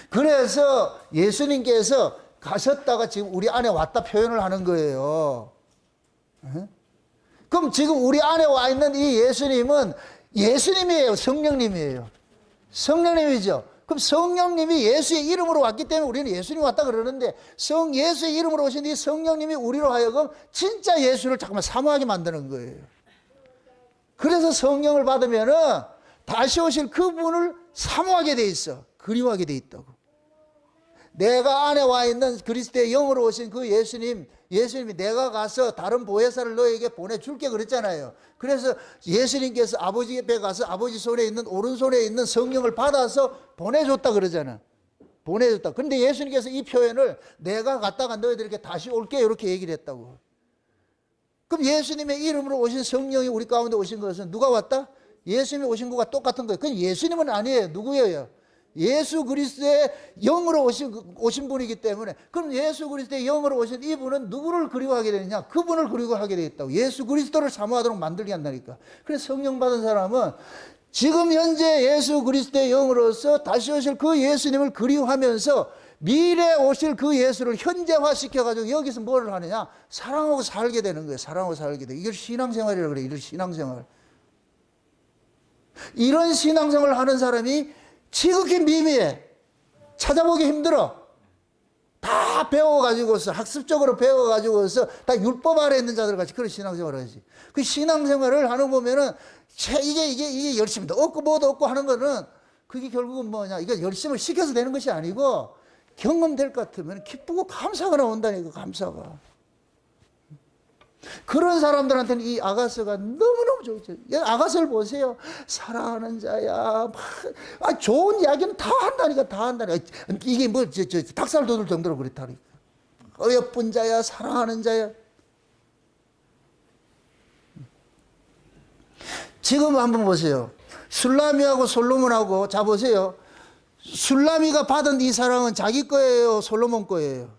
그래서 예수님께서 가셨다가 지금 우리 안에 왔다 표현을 하는 거예요. 그럼 지금 우리 안에 와 있는 이 예수님은 예수님이에요? 성령님이에요? 성령님이죠. 그럼 성령님이 예수의 이름으로 왔기 때문에 우리는 예수님이 왔다 그러는데 예수의 이름으로 오신 이 성령님이 우리로 하여금 진짜 예수를 잠깐만 사모하게 만드는 거예요. 그래서 성령을 받으면은 다시 오실 그분을 사모하게 돼 있어. 그리워하게 돼 있다고. 내가 안에 와 있는 그리스도의 영으로 오신 그 예수님이 내가 가서 다른 보혜사를 너에게 보내줄게 그랬잖아요. 그래서 예수님께서 아버지 옆에 가서 아버지 손에 있는 오른손에 있는 성령을 받아서 보내줬다 그러잖아. 보내줬다. 그런데 예수님께서 이 표현을 내가 갔다가 너희들에게 다시 올게 이렇게 얘기를 했다고. 그럼 예수님의 이름으로 오신 성령이 우리 가운데 오신 것은 누가 왔다? 예수님이 오신 것과 똑같은 거예요. 그건 예수님은 아니에요. 누구예요? 예수 그리스도의 영으로 오신 분이기 때문에. 그럼 예수 그리스도의 영으로 오신 이분은 누구를 그리워하게 되느냐? 그분을 그리워하게 되겠다고. 예수 그리스도를 사모하도록 만들게 한다니까. 그래서 성령 받은 사람은 지금 현재 예수 그리스도의 영으로서 다시 오실 그 예수님을 그리워하면서 미래에 오실 그 예수를 현재화시켜가지고 여기서 뭐를 하느냐? 사랑하고 살게 되는 거예요. 사랑하고 살게 돼. 이걸 신앙생활이라고 그래요. 이걸 신앙생활. 이런 신앙생활을 하는 사람이 지극히 미미해. 찾아보기 힘들어. 다 배워가지고서 학습적으로 배워가지고서 다 율법 아래 있는 자들 같이 그런 신앙생활을 하지. 그 신앙생활을 하는 보면은 이게 열심히도 없고 뭐도 없고 하는 거는 그게 결국은 뭐냐? 이거 열심을 시켜서 되는 것이 아니고 경험될 것 같으면 기쁘고 감사가 나온다니까. 감사가. 그런 사람들한테는 이 아가서가 너무너무 좋죠. 아가서를 보세요. 사랑하는 자야. 좋은 이야기는 다 한다니까. 이게 뭐, 닭살 돋을 정도로 그렇다니까. 어여쁜 자야, 사랑하는 자야. 지금 한번 보세요. 술라미하고 솔로몬하고, 자 보세요. 술라미가 받은 이 사랑은 자기 거예요? 솔로몬 거예요?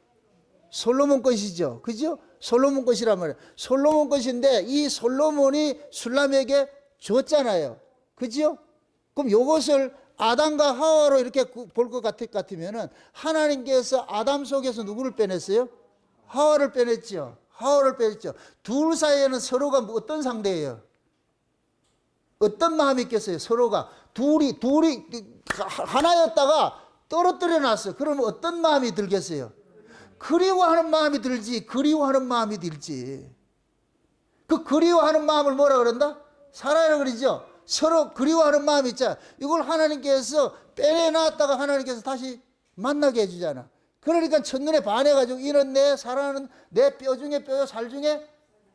솔로몬 것이죠. 그죠? 솔로몬 것이란 말이에요. 솔로몬 것인데 이 솔로몬이 술람에게 줬잖아요. 그죠? 그럼 요것을 아담과 하와로 이렇게 볼 것 같으면은 하나님께서 아담 속에서 누구를 빼냈어요? 하와를 빼냈죠. 하와를 빼냈죠. 둘 사이에는 서로가 어떤 상대예요? 어떤 마음이 있겠어요? 서로가 둘이 하나였다가 떨어뜨려 놨어요. 그러면 어떤 마음이 들겠어요? 그리워하는 마음이 들지. 그리워하는 마음이 들지. 그 그리워하는 마음을 뭐라 그런다? 사랑이라 그러죠. 서로 그리워하는 마음이 있잖아. 이걸 하나님께서 빼내놨다가 하나님께서 다시 만나게 해주잖아. 그러니까 첫눈에 반해가지고 이는 내 사랑하는 내 뼈 중에 뼈요 살 중에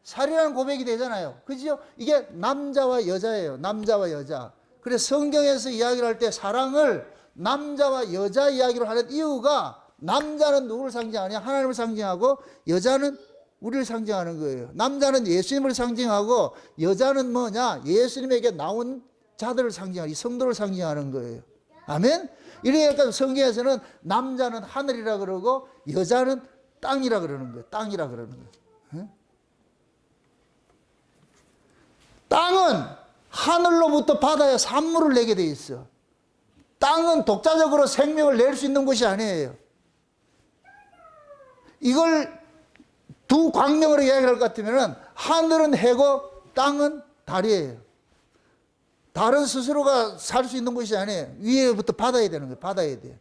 살이라는 고백이 되잖아요. 그죠? 이게 남자와 여자예요. 남자와 여자. 그래서 성경에서 이야기를 할 때 사랑을 남자와 여자 이야기를 하는 이유가 남자는 누구를 상징하냐? 하나님을 상징하고 여자는 우리를 상징하는 거예요. 남자는 예수님을 상징하고 여자는 뭐냐? 예수님에게 나온 자들을 상징하는, 이 성도를 상징하는 거예요. 아멘? 이러니까 성경에서는 남자는 하늘이라 그러고 여자는 땅이라 그러는 거예요. 땅이라 그러는 거예요. 응? 땅은 하늘로부터 바다에 산물을 내게 돼 있어. 땅은 독자적으로 생명을 낼 수 있는 곳이 아니에요. 이걸 두 광명으로 이야기할 것 같으면 하늘은 해고 땅은 달이에요. 달은 스스로가 살 수 있는 곳이 아니에요. 위에부터 받아야 되는 거예요. 받아야 돼요.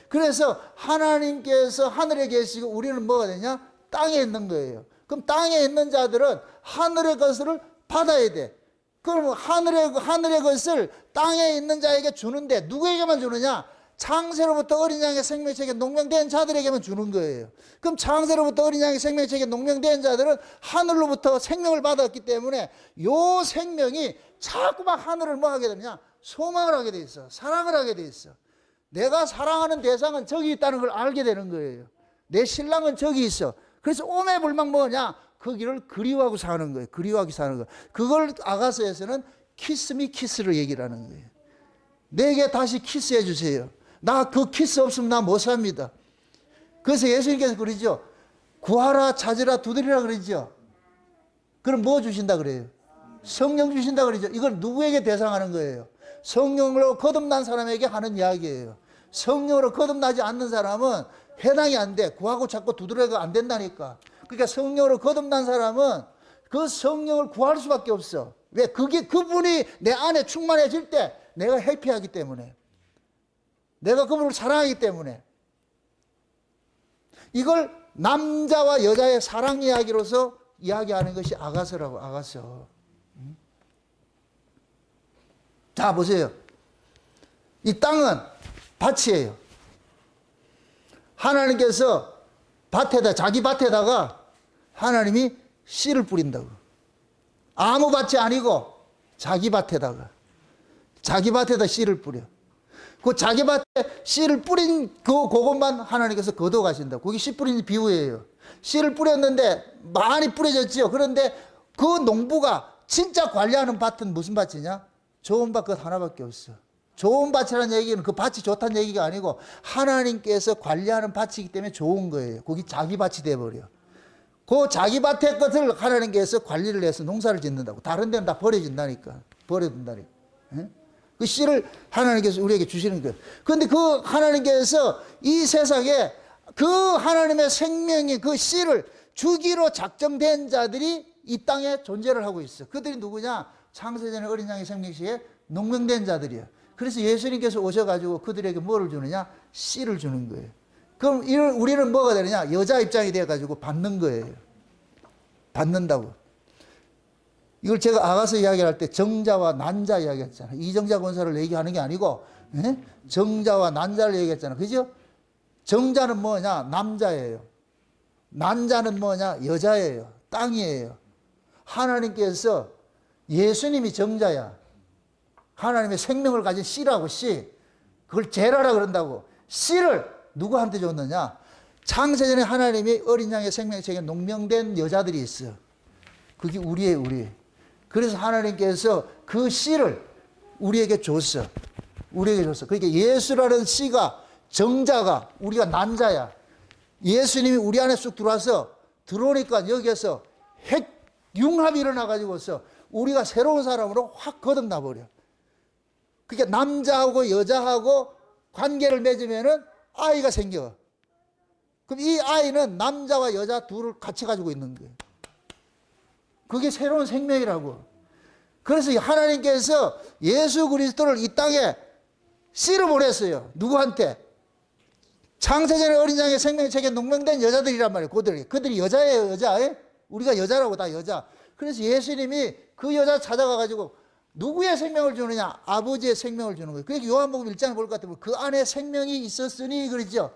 그래서 하나님께서 하늘에 계시고 우리는 뭐가 되냐? 땅에 있는 거예요. 그럼 땅에 있는 자들은 하늘의 것을 받아야 돼. 그럼 하늘의 것을 땅에 있는 자에게 주는데 누구에게만 주느냐? 창세로부터 어린 양의 생명책에 농명된 자들에게만 주는 거예요. 그럼 창세로부터 어린 양의 생명책에 농명된 자들은 하늘로부터 생명을 받았기 때문에 요 생명이 자꾸만 하늘을 뭐 하게 되느냐? 소망을 하게 돼 있어. 사랑을 하게 돼 있어. 내가 사랑하는 대상은 저기 있다는 걸 알게 되는 거예요. 내 신랑은 저기 있어. 그래서 오매불망 뭐냐? 그 길을 그리워하고 사는 거예요. 그리워하고 사는 거예요. 그걸 아가서에서는 키스미 키스로 얘기를 하는 거예요. 내게 다시 키스해 주세요. 나 그 키스 없으면 나 못 삽니다. 그래서 예수님께서 그러죠. 구하라 찾으라 두드리라 그러죠. 그럼 뭐 주신다 그래요? 성령 주신다 그러죠. 이걸 누구에게 대상하는 거예요? 성령으로 거듭난 사람에게 하는 이야기예요. 성령으로 거듭나지 않는 사람은 해당이 안 돼. 구하고 찾고 두드려가 안 된다니까. 그러니까 성령으로 거듭난 사람은 그 성령을 구할 수밖에 없어. 왜? 그분이 내 안에 충만해질 때 내가 해피하기 때문에. 내가 그분을 사랑하기 때문에. 이걸 남자와 여자의 사랑 이야기로서 이야기하는 것이 아가서라고, 아가서. 자, 보세요. 이 땅은 밭이에요. 하나님께서 자기 밭에다가 하나님이 씨를 뿌린다고. 아무 밭이 아니고 자기 밭에다 씨를 뿌려. 그 자기 밭에 씨를 뿌린 그것만 하나님께서 거둬 가신다. 그게 씨 뿌린 비유예요. 씨를 뿌렸는데 많이 뿌려졌죠. 그런데 그 농부가 진짜 관리하는 밭은 무슨 밭이냐? 좋은 밭 그것 하나밖에 없어. 좋은 밭이라는 얘기는 그 밭이 좋다는 얘기가 아니고 하나님께서 관리하는 밭이기 때문에 좋은 거예요. 거기 자기 밭이 돼버려. 그 자기 밭의 것을 하나님께서 관리를 해서 농사를 짓는다고. 다른 데는 다 버려진다니까. 버려둔다니까. 그 씨를 하나님께서 우리에게 주시는 거예요. 그런데 그 하나님께서 이 세상에 그 하나님의 생명의 그 씨를 주기로 작정된 자들이 이 땅에 존재를 하고 있어. 그들이 누구냐? 창세전에 어린 양의 생명식에 농명된 자들이야. 그래서 예수님께서 오셔가지고 그들에게 뭐를 주느냐? 씨를 주는 거예요. 그럼 우리는 뭐가 되느냐? 여자 입장이 돼가지고 받는 거예요. 받는다고. 이걸 제가 아가서 이야기할 때 정자와 난자 이야기했잖아요. 이정자 권사를 얘기하는 게 아니고 정자와 난자를 얘기했잖아요. 그죠? 정자는 뭐냐? 남자예요. 난자는 뭐냐? 여자예요. 땅이에요. 하나님께서 예수님이 정자야. 하나님의 생명을 가진 씨라고 씨. 그걸 제라라 그런다고. 씨를 누구한테 줬느냐? 창세전에 하나님이 어린 양의 생명책에 농명된 여자들이 있어. 그게 우리예요, 우리. 그래서 하나님께서 그 씨를 우리에게 줬어. 우리에게 줬어. 그러니까 예수라는 씨가 정자가 우리가 난자야. 예수님이 우리 안에 쑥 들어와서 들어오니까 여기에서 핵융합이 일어나가지고서 우리가 새로운 사람으로 확 거듭나 버려. 그러니까 남자하고 여자하고 관계를 맺으면은 아이가 생겨. 그럼 이 아이는 남자와 여자 둘을 같이 가지고 있는 거예요. 그게 새로운 생명이라고. 그래서 하나님께서 예수 그리스도를 이 땅에 씨를 보냈어요. 누구한테? 창세전의 어린 양의 생명책에 농명된 여자들이란 말이에요. 그들이 여자예요, 여자. 우리가 여자라고, 다 여자. 그래서 예수님이 그 여자 찾아가가지고 누구의 생명을 주느냐? 아버지의 생명을 주는 거예요. 그러니까 요한복음 1장을 볼 것 같으면 그 안에 생명이 있었으니 그러죠.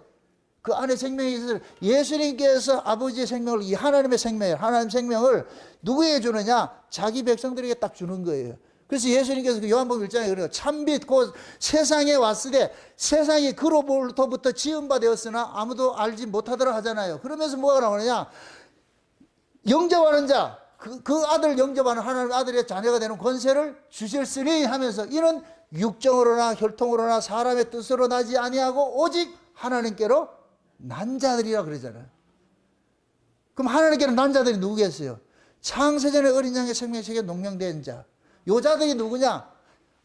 그 안에 생명이 있었으니 예수님께서 아버지의 생명을, 이 하나님의 생명을, 하나님 생명을 누구에게 주느냐? 자기 백성들에게 딱 주는 거예요. 그래서 예수님께서 그 요한복음 1장에 그래요. 참빛 곧 세상에 왔을 때 세상이 그로부터 지음바 되었으나 아무도 알지 못하더라 하잖아요. 그러면서 뭐가 나오느냐? 영접하는 자, 그 아들 영접하는 하나님의 아들의 자녀가 되는 권세를 주셨으니 하면서 이는 육정으로나 혈통으로나 사람의 뜻으로 나지 아니하고 오직 하나님께로 난 자들이라 그러잖아요. 그럼 하나님께로 난 자들이 누구겠어요? 창세전의 어린 양의 생명책에 농명된 자. 여자들이 누구냐?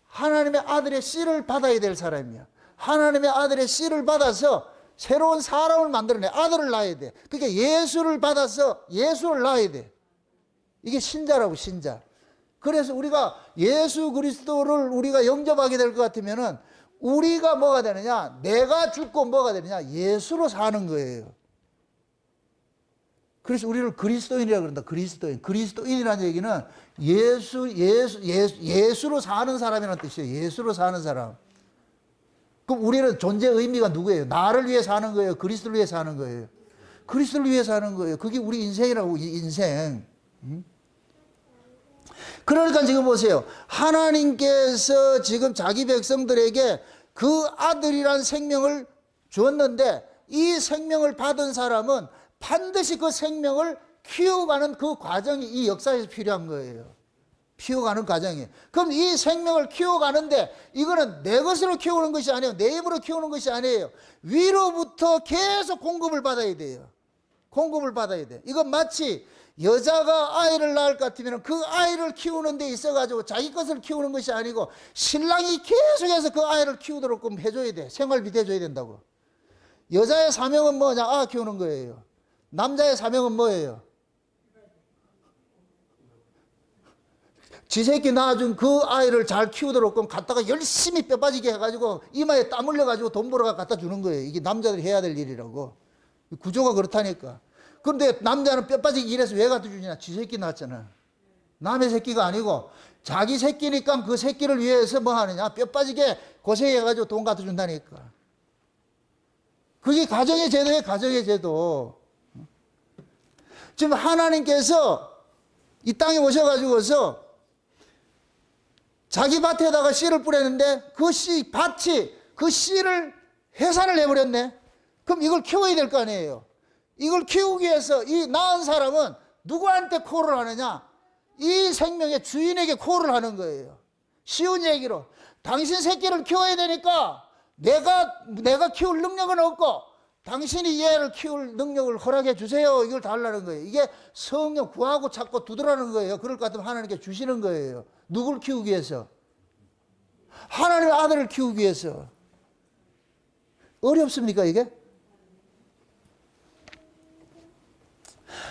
하나님의 아들의 씨를 받아야 될 사람이야. 하나님의 아들의 씨를 받아서 새로운 사람을 만들어내. 아들을 낳아야 돼. 그러니까 예수를 받아서 예수를 낳아야 돼. 이게 신자라고, 신자. 그래서 우리가 예수 그리스도를 우리가 영접하게 될 것 같으면은 우리가 뭐가 되느냐? 내가 죽고 뭐가 되느냐? 예수로 사는 거예요. 그래서 우리를 그리스도인이라고 그런다. 그리스도인. 그리스도인이라는 얘기는 예수로 사는 사람이라는 뜻이에요. 예수로 사는 사람. 그럼 우리는 존재의 의미가 누구예요? 나를 위해 사는 거예요? 그리스도를 위해 사는 거예요? 그리스도를 위해 사는 거예요. 그게 우리 인생이라고, 인생. 그러니까 지금 보세요. 하나님께서 지금 자기 백성들에게 그 아들이란 생명을 주었는데 이 생명을 받은 사람은 반드시 그 생명을 키워가는 그 과정이 이 역사에서 필요한 거예요. 키워가는 과정이에요. 그럼 이 생명을 키워가는데 이거는 내 것으로 키우는 것이 아니에요. 내 힘으로 키우는 것이 아니에요. 위로부터 계속 공급을 받아야 돼요. 공급을 받아야 돼. 이건 마치 여자가 아이를 낳을 것 같으면 그 아이를 키우는 데 있어가지고 자기 것을 키우는 것이 아니고 신랑이 계속해서 그 아이를 키우도록 해줘야 돼. 생활비 대줘야 된다고. 여자의 사명은 뭐냐? 아 키우는 거예요. 남자의 사명은 뭐예요? 지 새끼 낳아준 그 아이를 잘 키우도록 갖다가 열심히 뼈 빠지게 해가지고 이마에 땀 흘려가지고 돈 벌어가 갖다 주는 거예요. 이게 남자들이 해야 될 일이라고. 구조가 그렇다니까. 그런데 남자는 뼈 빠지게 일해서 왜 갖다 주냐? 지 새끼 낳았잖아. 남의 새끼가 아니고 자기 새끼니까 그 새끼를 위해서 뭐 하느냐? 뼈 빠지게 고생해가지고 돈 갖다 준다니까. 그게 가정의 제도예요. 가정의 제도. 지금 하나님께서 이 땅에 오셔가지고서 자기 밭에다가 씨를 뿌렸는데 그 밭이 그 씨를 해산을 해버렸네. 그럼 이걸 키워야 될 거 아니에요. 이걸 키우기 위해서 이 낳은 사람은 누구한테 콜을 하느냐? 이 생명의 주인에게 콜을 하는 거예요. 쉬운 얘기로 당신 새끼를 키워야 되니까 내가 키울 능력은 없고 당신이 얘를 키울 능력을 허락해 주세요. 이걸 달라는 거예요. 이게 성령 구하고 찾고 두드라는 거예요. 그럴 것 같으면 하나님께 주시는 거예요. 누굴 키우기 위해서? 하나님의 아들을 키우기 위해서. 어렵습니까 이게?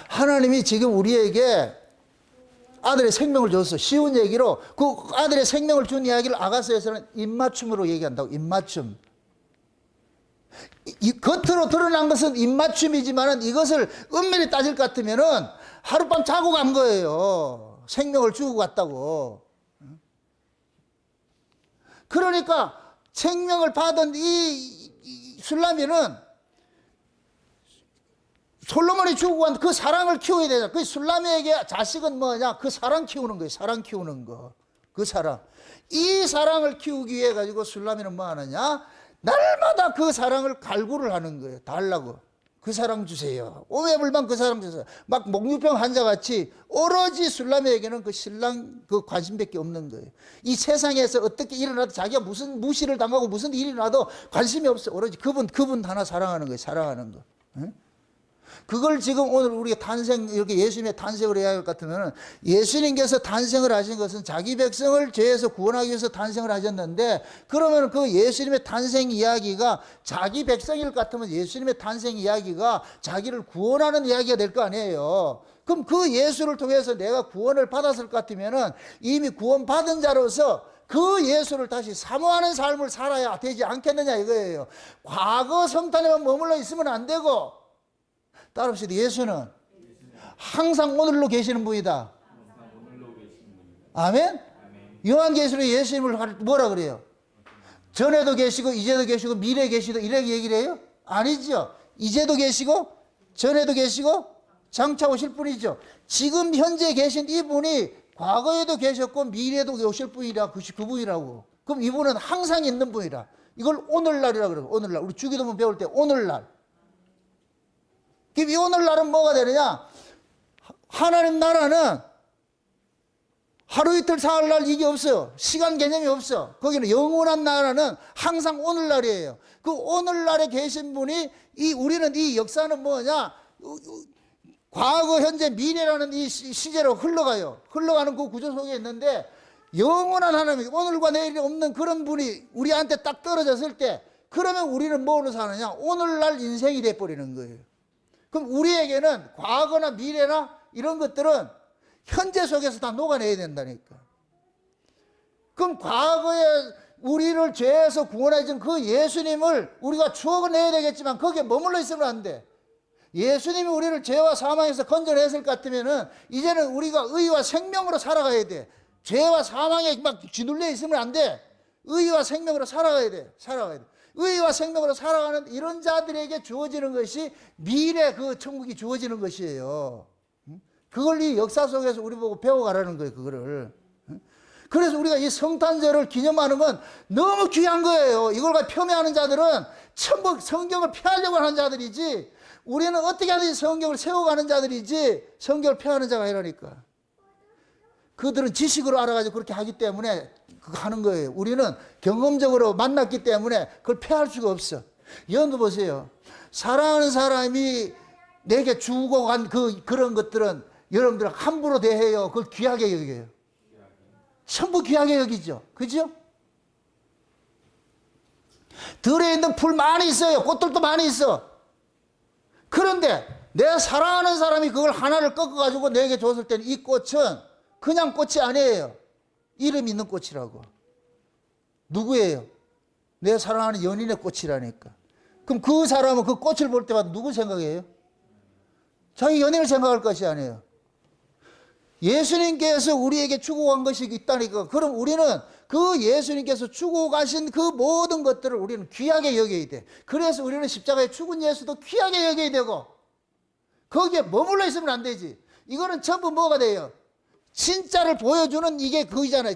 하나님이 지금 우리에게 아들의 생명을 줬어. 쉬운 얘기로 그 아들의 생명을 준 이야기를 아가서에서는 입맞춤으로 얘기한다고. 입맞춤. 이 겉으로 드러난 것은 입맞춤이지만 이것을 엄밀히 따질 것 같으면은 하룻밤 자고 간 거예요. 생명을 주고 갔다고. 그러니까 생명을 받은 이 술라미는 솔로몬이 주고 간 그 사랑을 키워야 되잖아. 그 술라미에게 자식은 뭐냐? 그 사랑 키우는 거예요. 사랑 키우는 거. 그 사랑. 이 사랑을 키우기 위해 가지고 술라미는 뭐 하느냐? 날마다 그 사랑을 갈구를 하는 거예요. 달라고. 그 사랑 주세요. 오매불만 그 사랑 주세요. 막 목류병 환자같이 오로지 술라미에게는 그 신랑 그 관심밖에 없는 거예요. 이 세상에서 어떻게 일어나도 자기가 무슨 무시를 당하고 무슨 일이 나도 관심이 없어. 오로지 그분 하나 사랑하는 거예요. 사랑하는 거. 응? 그걸 지금 오늘 우리가 이렇게 예수님의 탄생을 해야 할 것 같으면 예수님께서 탄생을 하신 것은 자기 백성을 죄에서 구원하기 위해서 탄생을 하셨는데 그러면 그 예수님의 탄생 이야기가 자기 백성일 것 같으면 예수님의 탄생 이야기가 자기를 구원하는 이야기가 될 거 아니에요. 그럼 그 예수를 통해서 내가 구원을 받았을 것 같으면 이미 구원받은 자로서 그 예수를 다시 사모하는 삶을 살아야 되지 않겠느냐 이거예요. 과거 성탄에만 머물러 있으면 안 되고 따라합시다. 예수는 항상 오늘로 계시는 분이다. 아멘? 요한계시록 예수님을 뭐라 그래요? 전에도 계시고 이제도 계시고 미래에 계시도 이렇게 얘기를 해요? 아니죠. 이제도 계시고 전에도 계시고 장차 오실 분이죠. 지금 현재 계신 이분이 과거에도 계셨고 미래에도 오실 분이라 그분이라고. 그럼 이분은 항상 있는 분이라. 이걸 오늘날이라고 그래요. 오늘날. 우리 주기도문 배울 때 오늘날. 그럼 이 오늘날은 뭐가 되느냐? 하나님 나라는 하루 이틀 사흘날 이게 없어요. 시간 개념이 없어. 거기는 영원한 나라는 항상 오늘날이에요. 그 오늘날에 계신 분이 우리는 이 역사는 뭐냐? 과거, 현재, 미래라는 이 시제로 흘러가요. 흘러가는 그 구조 속에 있는데 영원한 하나님, 오늘과 내일이 없는 그런 분이 우리한테 딱 떨어졌을 때 그러면 우리는 뭐로 사느냐? 오늘날 인생이 돼버리는 거예요. 그럼 우리에게는 과거나 미래나 이런 것들은 현재 속에서 다 녹아내야 된다니까. 그럼 과거에 우리를 죄에서 구원해 준 그 예수님을 우리가 추억내야 되겠지만 거기에 머물러 있으면 안 돼. 예수님이 우리를 죄와 사망에서 건져냈을 것 같으면은 이제는 우리가 의와 생명으로 살아가야 돼. 죄와 사망에 막 쥐눌려 있으면 안 돼. 의와 생명으로 살아가야 돼. 살아가야 돼. 의와 생명으로 살아가는 이런 자들에게 주어지는 것이 미래 그 천국이 주어지는 것이에요. 그걸 이 역사 속에서 우리 보고 배워가라는 거예요. 그거를. 그래서 우리가 이 성탄절을 기념하는 건 너무 귀한 거예요. 이걸 폄훼하는 자들은 전부 성경을 폐하려고 하는 자들이지 우리는 어떻게 하든지 성경을 세워가는 자들이지 성경을 폐하는 자가 아니라니까. 그들은 지식으로 알아가지고 그렇게 하기 때문에 그거 하는 거예요. 우리는 경험적으로 만났기 때문에 그걸 폐할 수가 없어. 여러분 보세요. 사랑하는 사람이 내게 주고 간 그런 것들은 여러분들 함부로 대해요. 그걸 귀하게 여겨요. 전부 귀하게 여기죠. 그죠? 들에 있는 풀 많이 있어요. 꽃들도 많이 있어. 그런데 내 사랑하는 사람이 그걸 하나를 꺾어가지고 내게 줬을 때는 이 꽃은 그냥 꽃이 아니에요. 이름 있는 꽃이라고. 누구예요? 내 사랑하는 연인의 꽃이라니까. 그럼 그 사람은 그 꽃을 볼 때마다 누구 생각해요? 자기 연인을 생각할 것이 아니에요. 예수님께서 우리에게 주고 간 것이 있다니까. 그럼 우리는 그 예수님께서 주고 가신 그 모든 것들을 우리는 귀하게 여겨야 돼. 그래서 우리는 십자가에 죽은 예수도 귀하게 여겨야 되고 거기에 머물러 있으면 안 되지. 이거는 전부 뭐가 돼요? 진짜를 보여주는 이게 그거잖아요.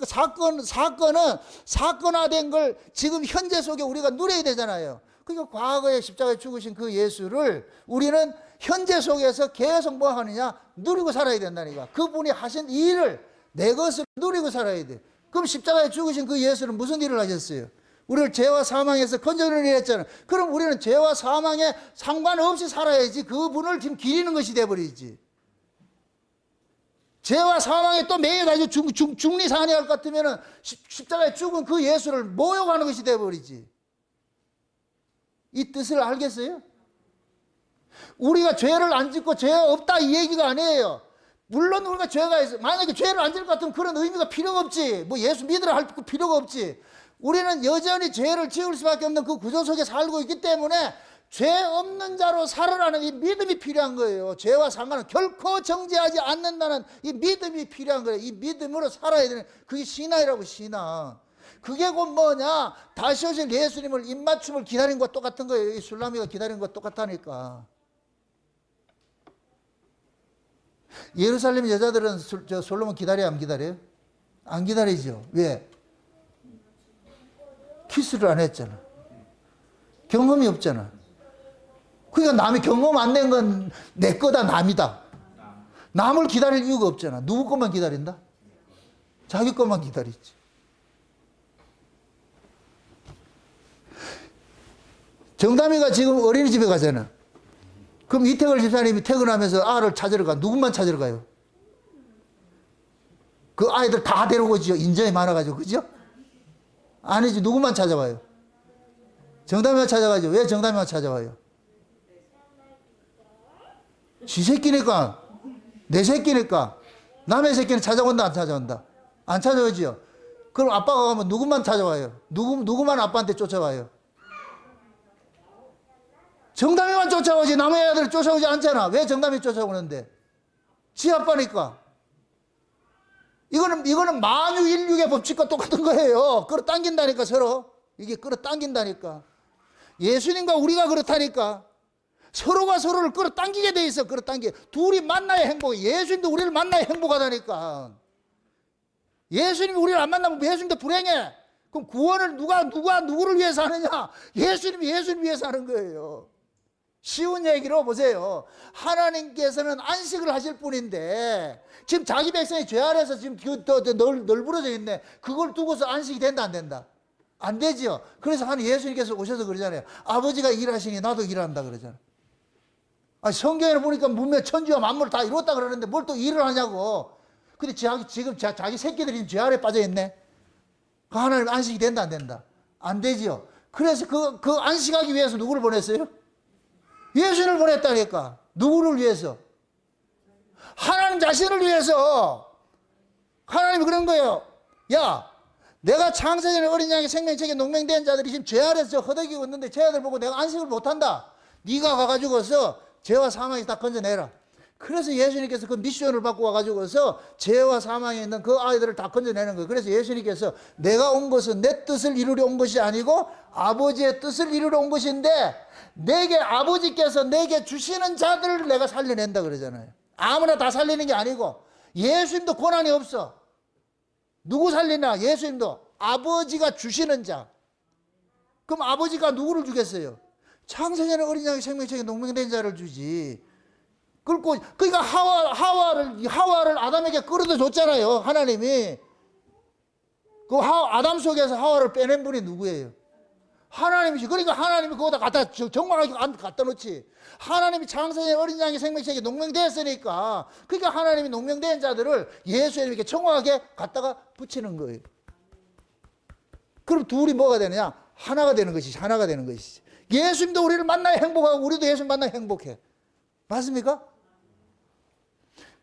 사건은 사건화된 걸 지금 현재 속에 우리가 누려야 되잖아요. 그러니까 과거에 십자가에 죽으신 그 예수를 우리는 현재 속에서 계속 뭐 하느냐? 누리고 살아야 된다니까. 그분이 하신 이 일을 내 것을 누리고 살아야 돼. 그럼 십자가에 죽으신 그 예수는 무슨 일을 하셨어요? 우리를 죄와 사망에서 건져내는 일을 했잖아요. 그럼 우리는 죄와 사망에 상관없이 살아야지 그분을 지금 기리는 것이 돼버리지. 죄와 사망에 또 매여가지고 중리사안이 할 것 같으면 십자가에 죽은 그 예수를 모욕하는 것이 돼버리지. 이 뜻을 알겠어요? 우리가 죄를 안 짓고 죄가 없다 이 얘기가 아니에요. 물론 우리가 죄가 있어. 만약에 죄를 안 지을 것 같으면 그런 의미가 필요가 없지. 뭐 예수 믿으라 할 필요가 없지. 우리는 여전히 죄를 지을 수밖에 없는 그 구조 속에 살고 있기 때문에 죄 없는 자로 살아라는 이 믿음이 필요한 거예요. 죄와 상관은 결코 정죄하지 않는다는 이 믿음이 필요한 거예요. 이 믿음으로 살아야 되는 그게 신앙이라고. 신앙. 그게 곧 뭐냐? 다시 오실 예수님을 입맞춤을 기다린 것과 똑같은 거예요. 이 술라미가 기다린 것과 똑같다니까. 예루살렘 여자들은 솔로몬 기다려요? 안 기다려요? 안 기다리죠. 왜? 키스를 안 했잖아. 경험이 없잖아. 그러니까 남이 경험 안 된 건 내 거다, 남이다. 남을 기다릴 이유가 없잖아. 누구 것만 기다린다? 자기 것만 기다리지. 정담이가 지금 어린이집에 가잖아. 그럼 이태걸 집사님이 퇴근하면서 아를 찾으러 가. 누구만 찾으러 가요? 그 아이들 다 데리고 오지요. 인정이 많아가지고. 그죠? 아니지. 누구만 찾아와요? 정담이만 찾아가죠. 왜 정담이만 찾아와요? 지 새끼니까. 내 새끼니까. 남의 새끼는 찾아온다, 안 찾아온다? 안 찾아오지요. 그럼 아빠가 가면 누구만 찾아와요? 누구만 아빠한테 쫓아와요? 정담이만 쫓아오지 남의 애들 쫓아오지 않잖아. 왜 정담이 쫓아오는데? 지 아빠니까. 이거는 만유인육의 법칙과 똑같은 거예요. 끌어당긴다니까 서로. 이게 끌어당긴다니까. 예수님과 우리가 그렇다니까. 서로가 서로를 끌어당기게 돼 있어. 끌어당기. 둘이 만나야 행복해. 예수님도 우리를 만나야 행복하다니까. 예수님이 우리를 안 만나면 예수님도 불행해. 그럼 구원을 누구를 위해서 하느냐? 예수님이 위해서 하는 거예요. 쉬운 얘기로 보세요. 하나님께서는 안식을 하실 뿐인데 지금 자기 백성이 죄 아래서 지금 널브러져 있네. 그걸 두고서 안식이 된다 안 된다? 안 되죠. 그래서 예수님께서 오셔서 그러잖아요. 아버지가 일하시니 나도 일한다 그러잖아요. 성경에 보니까 분명 천지와 만물을 다 이뤘다 그러는데 뭘 또 일을 하냐고. 근데 지금 자기 새끼들이 죄 아래 빠져 있네. 그 하나님 안식이 된다 안 된다? 안 되죠. 그래서 그 안식하기 위해서 누구를 보냈어요? 예수님을 보냈다니까. 누구를 위해서? 하나님 자신을 위해서. 하나님이 그런 거예요. 야, 내가 창세전에 어린 양의 생명책에 농맹된 자들이 지금 죄 아래서 허덕이고 있는데 쟤들 보고 내가 안식을 못한다. 네가 가가지고서 죄와 사망에 다 건져내라. 그래서 예수님께서 그 미션을 받고 와가지고서 죄와 사망에 있는 그 아이들을 다 건져내는 거예요. 그래서 예수님께서 내가 온 것은 내 뜻을 이루려 온 것이 아니고 아버지의 뜻을 이루려 온 것인데 내게 아버지께서 내게 주시는 자들을 내가 살려낸다 그러잖아요. 아무나 다 살리는 게 아니고 예수님도 권한이 없어. 누구 살리나? 예수님도 아버지가 주시는 자. 그럼 아버지가 누구를 주겠어요? 창세전에 어린 양의 생명책에 농맹된 자를 주지. 그러니까 하와를 아담에게 끌어다 줬잖아요. 하나님이. 아담 속에서 하와를 빼낸 분이 누구예요? 하나님이지. 그러니까 하나님이 그거다 정확하게 갖다 놓지. 하나님이 창세전에 어린 양의 생명책에 농명되었으니까 그러니까 하나님이 농명된 자들을 예수에 이렇게 정확하게 갖다가 붙이는 거예요. 그럼 둘이 뭐가 되느냐? 하나가 되는 것이지. 하나가 되는 것이지. 예수님도 우리를 만나야 행복하고 우리도 예수님 만나야 행복해. 맞습니까?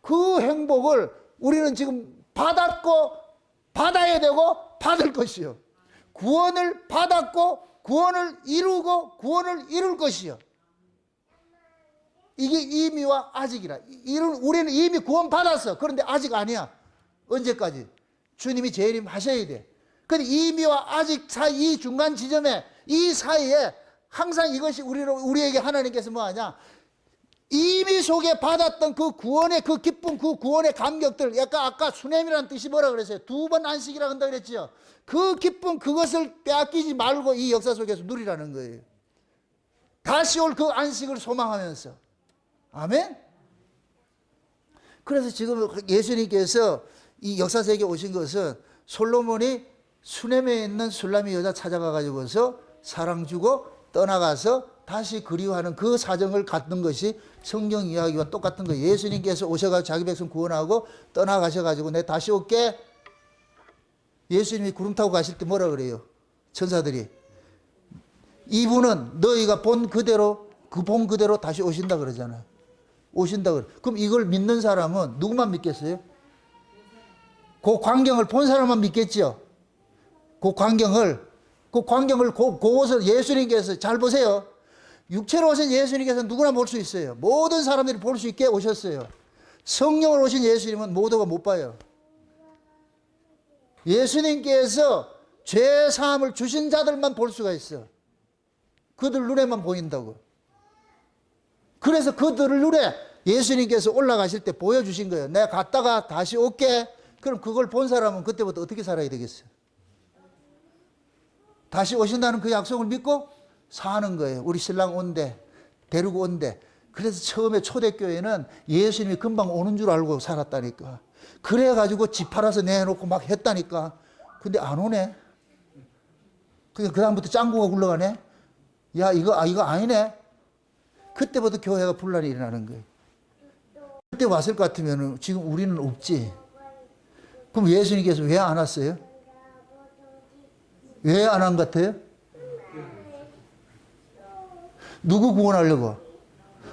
그 행복을 우리는 지금 받았고 받아야 되고 받을 것이요. 구원을 받았고 구원을 이루고 구원을 이룰 것이요. 이게 이미와 아직이라. 우리는 이미 구원 받았어. 그런데 아직 아니야. 언제까지? 주님이 재림 하셔야 돼. 근데 이미와 아직 사이 이 중간 지점에 이 사이에 항상 이것이 우리에게 하나님께서 뭐 하냐? 이미 속에 받았던 그 구원의 그 기쁨, 그 구원의 감격들, 약간 아까 수냄이라는 뜻이 뭐라 그랬어요? 2번 안식이라 한다 그랬죠? 그 기쁨, 그것을 빼앗기지 말고 이 역사 속에서 누리라는 거예요. 다시 올 그 안식을 소망하면서. 아멘? 그래서 지금 예수님께서 이 역사 세계에 오신 것은 솔로몬이 수냄에 있는 술람이 여자 찾아가가지고서 사랑 주고 떠나가서 다시 그리워하는 그 사정을 갖는 것이 성경 이야기와 똑같은 거예요. 예수님께서 오셔가지고 자기 백성 구원하고 떠나가셔가지고 내 다시 올게. 예수님이 구름 타고 가실 때 뭐라 그래요? 천사들이. 이분은 너희가 본 그대로 다시 오신다 그러잖아요. 오신다 그래. 그럼 이걸 믿는 사람은 누구만 믿겠어요? 그 광경을 본 사람만 믿겠죠. 그 광경을 그것을 예수님께서 잘 보세요. 육체로 오신 예수님께서 누구나 볼 수 있어요. 모든 사람들이 볼 수 있게 오셨어요. 성령으로 오신 예수님은 모두가 못 봐요. 예수님께서 죄 사함을 주신 자들만 볼 수가 있어. 그들 눈에만 보인다고. 그래서 그들을 눈에 예수님께서 올라가실 때 보여주신 거예요. 내가 갔다가 다시 올게. 그럼 그걸 본 사람은 그때부터 어떻게 살아야 되겠어요? 다시 오신다는 그 약속을 믿고 사는 거예요. 우리 신랑 온대, 데리고 온대. 그래서 처음에 초대교회는 예수님이 금방 오는 줄 알고 살았다니까. 그래가지고 집 팔아서 내놓고 막 했다니까. 근데 안 오네. 그 다음부터 짱구가 굴러가네. 야, 이거 아니네. 그때부터 교회가 분란이 일어나는 거예요. 그때 왔을 것 같으면 지금 우리는 없지. 그럼 예수님께서 왜 안 왔어요? 왜 안 한 것 같아요? 누구 구원하려고?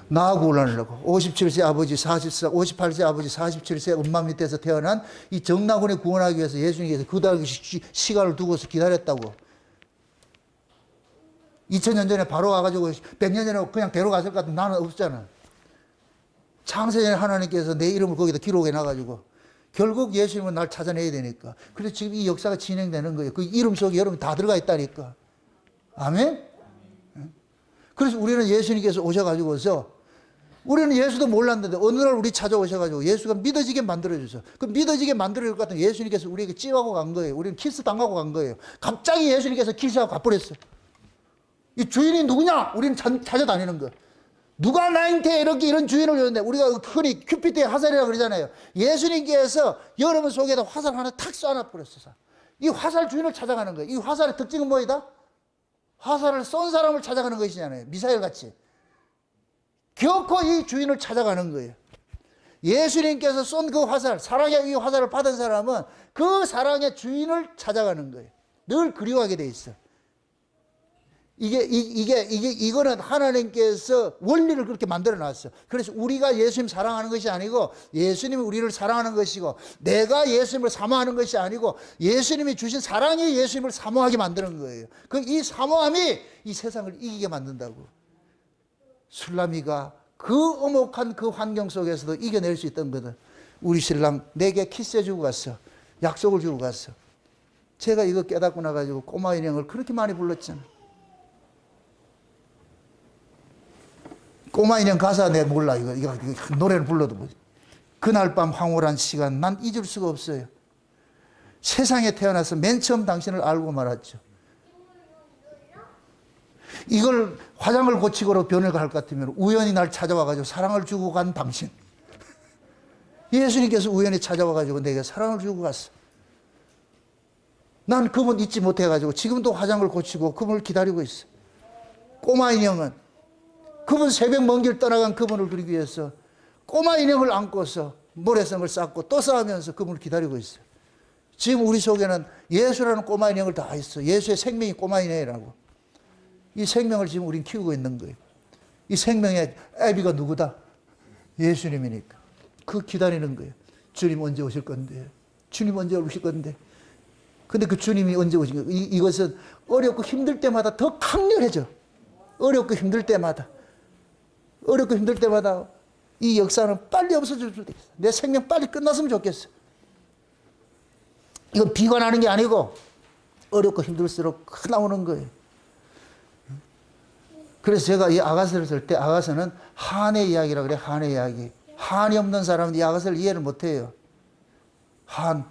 나 구원하려고. 57세 아버지, 58세 아버지, 47세 엄마 밑에서 태어난 이 정나군을 구원하기 위해서 예수님께서 그 당시 시간을 두고서 기다렸다고. 2000년 전에 바로 와가지고 100년 전에 그냥 데려갔을 것 같으면 나는 없잖아. 창세전에 하나님께서 내 이름을 거기다 기록해 놔가지고 결국 예수님은 날 찾아내야 되니까. 그래서 지금 이 역사가 진행되는 거예요. 그 이름 속에 여러분 다 들어가 있다니까. 아멘? 그래서 우리는 예수님께서 오셔가지고서 우리는 예수도 몰랐는데 어느 날 우리 찾아오셔가지고 예수가 믿어지게 만들어주셔. 그 믿어지게 만들어줄 것 같은 예수님께서 우리에게 찌하고 간 거예요. 우리는 키스 당하고 간 거예요. 갑자기 예수님께서 키스하고 가버렸어. 이 주인이 누구냐? 우리는 찾아다니는 거. 누가 나한테 이렇게 이런 주인을 줬는데 우리가 흔히 큐피드의 화살이라고 그러잖아요. 예수님께서 여러분 속에다 화살 하나 탁 쏴놔버렸어. 이 화살 주인을 찾아가는 거예요. 이 화살의 특징은 뭐이다? 화살을 쏜 사람을 찾아가는 것이잖아요. 미사일 같이. 결코 이 주인을 찾아가는 거예요. 예수님께서 쏜 그 화살, 사랑의 이 화살을 받은 사람은 그 사랑의 주인을 찾아가는 거예요. 늘 그리워하게 돼 있어. 이거는 하나님께서 원리를 그렇게 만들어 놨어. 그래서 우리가 예수님 사랑하는 것이 아니고 예수님이 우리를 사랑하는 것이고 내가 예수님을 사모하는 것이 아니고 예수님이 주신 사랑이 예수님을 사모하게 만드는 거예요. 이 사모함이 이 세상을 이기게 만든다고. 술라미가 그 엄혹한 그 환경 속에서도 이겨낼 수 있던 거든. 우리 신랑 내게 키스해주고 갔어. 약속을 주고 갔어. 제가 이거 깨닫고 나가지고 꼬마 인형을 그렇게 많이 불렀잖아. 꼬마 인형 가사 내가 몰라. 이거 노래를 불러도 뭐지. 그날 밤 황홀한 시간 난 잊을 수가 없어요. 세상에 태어나서 맨 처음 당신을 알고 말았죠. 이걸 화장을 고치고로 변을 갈 것 같으면 우연히 날 찾아와가지고 사랑을 주고 간 당신. 예수님께서 우연히 찾아와가지고 내게 사랑을 주고 갔어. 난 그분 잊지 못해가지고 지금도 화장을 고치고 그분을 기다리고 있어. 꼬마 인형은 그분 새벽 먼 길 떠나간 그분을 그리기 위해서 꼬마 인형을 안고서 모래성을 쌓고 또 쌓으면서 그분을 기다리고 있어. 지금 우리 속에는 예수라는 꼬마 인형을 다 있어. 예수의 생명이 꼬마 인형이라고. 이 생명을 지금 우린 키우고 있는 거예요. 이 생명의 애비가 누구다? 예수님이니까. 그 기다리는 거예요. 주님 언제 오실 건데? 주님 언제 오실 건데? 근데 그 주님이 언제 오신 거예요? 이것은 어렵고 힘들 때마다 더 강렬해져. 어렵고 힘들 때마다. 어렵고 힘들 때마다 이 역사는 빨리 없어질 수도 있어. 내 생명 빨리 끝났으면 좋겠어. 이건 비관하는 게 아니고 어렵고 힘들수록 나오는 거예요. 그래서 제가 이 아가서를 쓸 때 아가서는 한의 이야기라고 그래요. 한의 이야기. 한이 없는 사람은 이 아가서를 이해를 못해요. 한.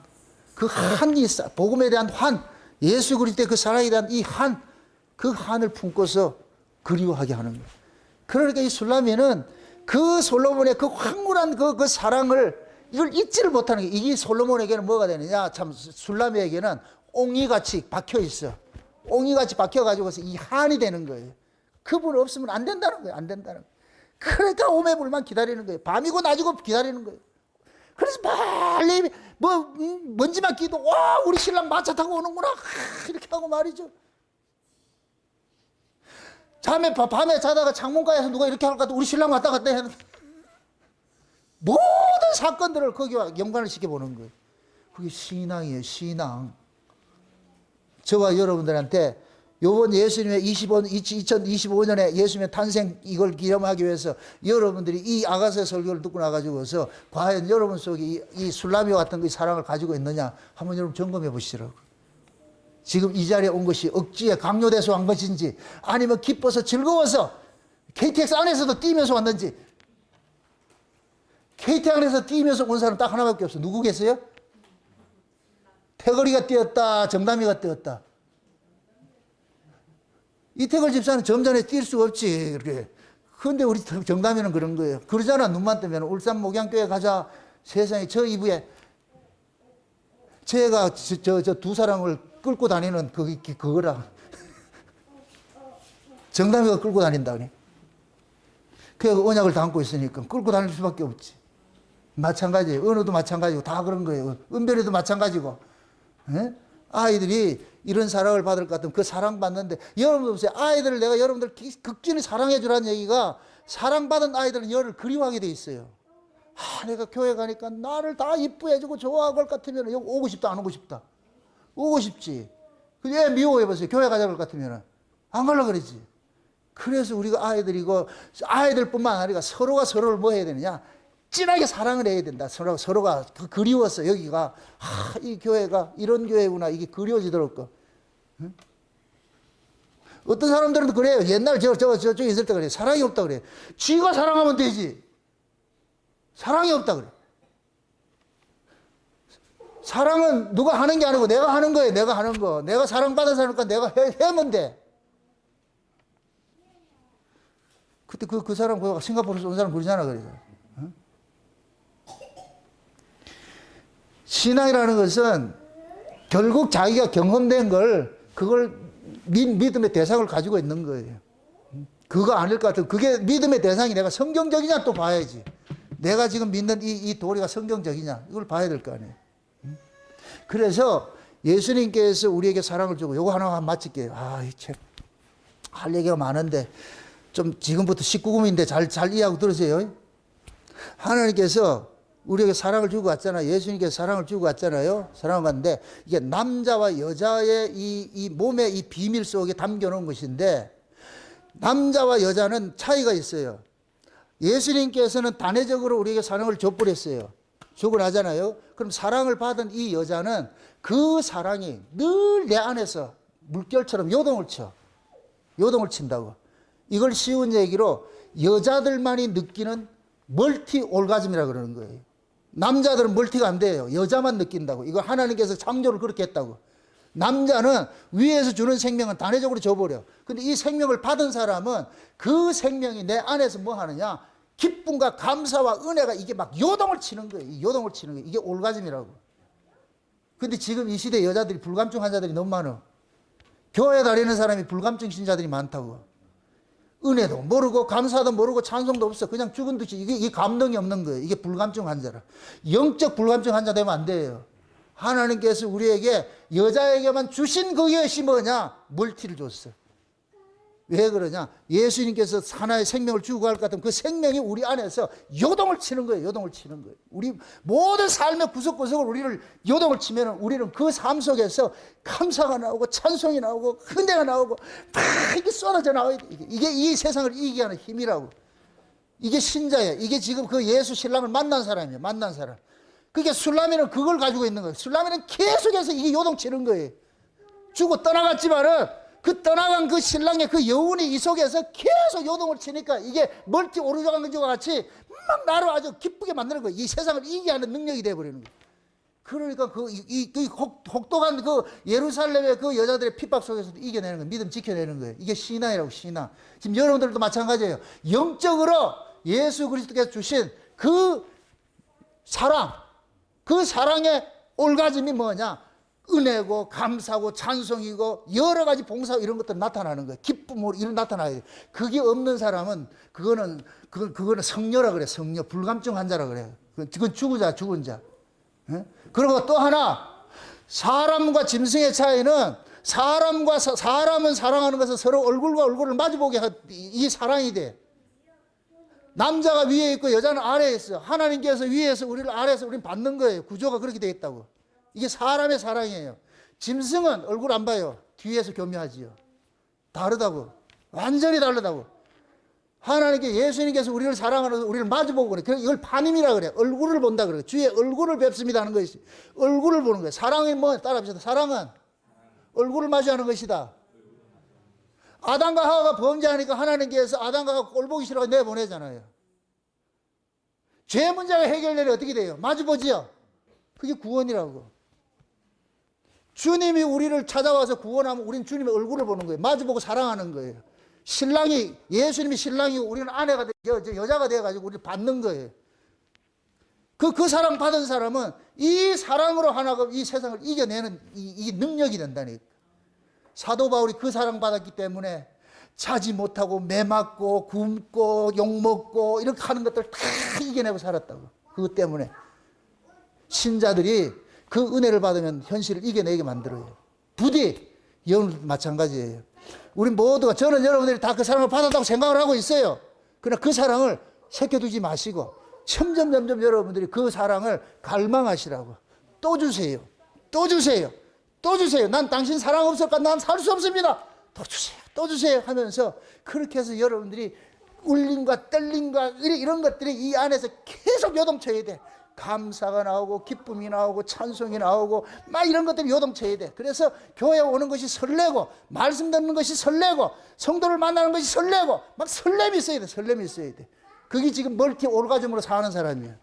그 한이 복음에 대한 한. 예수 그리스도의 그 사랑에 대한 이 한. 그 한을 품고서 그리워하게 하는 거예요. 그러니까 이 술라미는 그 솔로몬의 그 황홀한 그 사랑을 이걸 잊지를 못하는 거예요. 이게 솔로몬에게는 뭐가 되느냐. 참 술라미에게는 옹이같이 박혀 있어. 옹이같이 박혀가지고서 이 한이 되는 거예요. 그분 없으면 안 된다는 거예요. 안 된다는 거예요. 그러니까 오매불만 기다리는 거예요. 밤이고 낮이고 기다리는 거예요. 그래서 빨리 먼지만 끼도 와 우리 신랑 마차 타고 오는구나 이렇게 하고 말이죠. 밤에 자다가 창문가에서 누가 이렇게 할 것 같아. 우리 신랑 왔다 갔다 하는 모든 사건들을 거기와 연관을 시켜보는 거예요. 그게 신앙이에요. 신앙. 저와 여러분들한테 요번 예수님의 2025년에 예수님의 탄생 이걸 기념하기 위해서 여러분들이 이 아가서 설교를 듣고 나가지고서 과연 여러분 속에 이 술라미와 같은 그 사랑을 가지고 있느냐 한번 여러분 점검해 보시라고. 지금 이 자리에 온 것이 억지에 강요돼서 온 것인지 아니면 기뻐서 즐거워서 KTX 안에서도 뛰면서 왔는지. KTX 안에서 뛰면서 온 사람 딱 하나밖에 없어. 누구 계세요? 태거리가 뛰었다. 정담이가 뛰었다. 이태걸 집사는 점잖에 뛸 수가 없지. 그런데 우리 정담이는 그런 거예요. 그러잖아. 눈만 뜨면 울산 목양교회 가자. 세상에 저 이브에 제가 저 두 사람을 끌고 다니는 그거라. 정담이가 끌고 다닌다. 그래. 그 언약을 담고 있으니까 끌고 다닐 수밖에 없지. 마찬가지예요. 언어도 마찬가지고 다 그런 거예요. 은별이도 마찬가지고. 예? 아이들이 이런 사랑을 받을 것 같으면 그 사랑받는데, 여러분들 보세요. 아이들을 내가 여러분들 극진히 사랑해 주라는 얘기가, 사랑받은 아이들은 열을 그리워하게 돼 있어요. 내가 교회 가니까 나를 다 이쁘게 해주고 좋아할 것 같으면 여기 오고 싶다, 안 오고 싶다? 오고 싶지. 애 미워해보세요. 교회 가자 그럴 것 같으면 안 가려고 그러지. 그래서 우리가 아이들이고, 아이들뿐만 아니라 서로가 서로를 뭐 해야 되느냐? 진하게 사랑을 해야 된다. 서로가 그리워서 여기가, 이 교회가 이런 교회구나. 이게 그리워지도록. 응? 어떤 사람들은 그래요. 옛날 저쪽에 있을 때 그래요. 사랑이 없다 그래요. 쥐가 사랑하면 되지. 사랑이 없다 그래. 사랑은 누가 하는 게 아니고 내가 하는 거예요. 내가 하는 거. 내가 사랑받은 사람이니까 내가 해면 돼. 그때 그 사람, 싱가포르에서 온 사람 그러잖아, 그래서. 응? 신앙이라는 것은 결국 자기가 경험된 그걸 믿음의 대상을 가지고 있는 거예요. 그거 아닐 것 같아요. 그게 믿음의 대상이 내가 성경적이냐 또 봐야지. 내가 지금 믿는 이 도리가 성경적이냐, 이걸 봐야 될 거 아니에요. 그래서 예수님께서 우리에게 사랑을 주고, 요거 하나 마칠게요. 이 책 할 얘기가 많은데 좀 지금부터 19금인데 잘 이해하고 들으세요. 하나님께서 우리에게 사랑을 주고 갔잖아요. 예수님께서 사랑을 주고 갔잖아요. 사랑을 갔는데, 이게 남자와 여자의 이 몸의 이 비밀 속에 담겨놓은 것인데, 남자와 여자는 차이가 있어요. 예수님께서는 단회적으로 우리에게 사랑을 줘버렸어요. 주고 나잖아요. 그럼 사랑을 받은 이 여자는 그 사랑이 늘 내 안에서 물결처럼 요동을 쳐. 요동을 친다고. 이걸 쉬운 얘기로 여자들만이 느끼는 멀티 올가즘이라 그러는 거예요. 남자들은 멀티가 안 돼요. 여자만 느낀다고. 이거 하나님께서 창조를 그렇게 했다고. 남자는 위에서 주는 생명은 단회적으로 줘버려. 근데 이 생명을 받은 사람은 그 생명이 내 안에서 뭐 하느냐? 기쁨과 감사와 은혜가 이게 막 요동을 치는 거예요. 요동을 치는 거예요. 이게 올가즘이라고. 근데 지금 이 시대 여자들이 불감증 환자들이 너무 많아. 교회 다니는 사람이 불감증 신자들이 많다고. 은혜도 모르고 감사도 모르고 찬송도 없어. 그냥 죽은 듯이 이게 감동이 없는 거예요. 이게 불감증 환자라. 영적 불감증 환자 되면 안 돼요. 하나님께서 우리에게 여자에게만 주신 그것이 뭐냐? 멀티를 줬어. 왜 그러냐? 예수님께서 하나의 생명을 주고 갈 것 같으면 그 생명이 우리 안에서 요동을 치는 거예요. 요동을 치는 거예요. 우리 모든 삶의 구석구석을 우리를 요동을 치면 우리는 그 삶 속에서 감사가 나오고 찬송이 나오고 은혜가 나오고 막 이게 쏟아져 나와야 돼. 이게 이 세상을 이기게 하는 힘이라고. 이게 신자예요. 이게 지금 그 예수 신랑을 만난 사람이에요. 만난 사람. 그게 술라미는 그걸 가지고 있는 거예요. 술라미는 계속해서 이게 요동치는 거예요. 주고 떠나갔지만은 그 떠나간 그 신랑의 그 여운이 이 속에서 계속 요동을 치니까 이게 멀티 오르장한 것과 같이 막 나를 아주 기쁘게 만드는 거예요. 이 세상을 이기게 하는 능력이 되어버리는 거예요. 그러니까 혹독한 그 예루살렘의 그 여자들의 핍박 속에서도 이겨내는 거예요. 믿음 지켜내는 거예요. 이게 신앙이라고, 신앙. 지금 여러분들도 마찬가지예요. 영적으로 예수 그리스도께서 주신 그 사랑, 그 사랑의 올가즘이 뭐냐? 은혜고 감사고 찬송이고 여러 가지 봉사 이런 것들 나타나는 거예요. 기쁨으로 이런 나타나야 돼요. 그게 없는 사람은 그거는 성녀라 그래. 성녀. 불감증 환자라 그래. 그건 죽은 자. 예? 그리고 또 하나, 사람과 짐승의 차이는, 사람은 사랑하는 것은 서로 얼굴과 얼굴을 마주보게 이 사랑이 돼. 남자가 위에 있고 여자는 아래에 있어. 하나님께서 위에서 우리를 아래에서 우리는 받는 거예요. 구조가 그렇게 되어 있다고. 이게 사람의 사랑이에요. 짐승은 얼굴 안 봐요. 뒤에서 교묘하지요. 다르다고. 완전히 다르다고. 하나님께 예수님께서 우리를 사랑하는 우리를 마주보고 그래. 이걸 파님이라 그래. 얼굴을 본다 그래. 주의 얼굴을 뵙습니다 하는 것이. 얼굴을 보는 거예요. 사랑이 뭐 따라합시다. 사랑은 얼굴을 마주하는 것이다. 아담과 하와가 범죄하니까 하나님께서 아담과 하와 꼴 보기 싫어서 내보내잖아요. 죄 문제가 해결되면 어떻게 돼요? 마주보지요. 그게 구원이라고. 주님이 우리를 찾아와서 구원하면 우리는 주님의 얼굴을 보는 거예요. 마주보고 사랑하는 거예요. 신랑이, 예수님이 신랑이고 우리는 아내가, 여자가 되어가지고 우리를 받는 거예요. 그 사랑 받은 사람은 이 사랑으로 하나가 이 세상을 이겨내는 이 능력이 된다니까. 사도 바울이 그 사랑 받았기 때문에 자지 못하고 매 맞고 굶고 욕먹고 이렇게 하는 것들 다 이겨내고 살았다고. 그것 때문에 신자들이 그 은혜를 받으면 현실을 이겨내게 만들어요. 부디 여러분도 마찬가지예요. 우리 모두가, 저는 여러분들이 다 그 사랑을 받았다고 생각을 하고 있어요. 그러나 그 사랑을 새겨두지 마시고 점점 여러분들이 그 사랑을 갈망하시라고. 또 주세요. 또 주세요. 또 주세요. 난 당신 사랑 없을까? 난 살 수 없습니다. 또 주세요. 또 주세요 하면서, 그렇게 해서 여러분들이 울림과 떨림과 이런 것들이 이 안에서 계속 요동쳐야 돼. 감사가 나오고 기쁨이 나오고 찬송이 나오고 막 이런 것들이 요동쳐야 돼. 그래서 교회 오는 것이 설레고, 말씀 듣는 것이 설레고, 성도를 만나는 것이 설레고, 막 설렘이 있어야 돼. 설렘이 있어야 돼. 그게 지금 멀티 오르가즘으로 사는 사람이에요.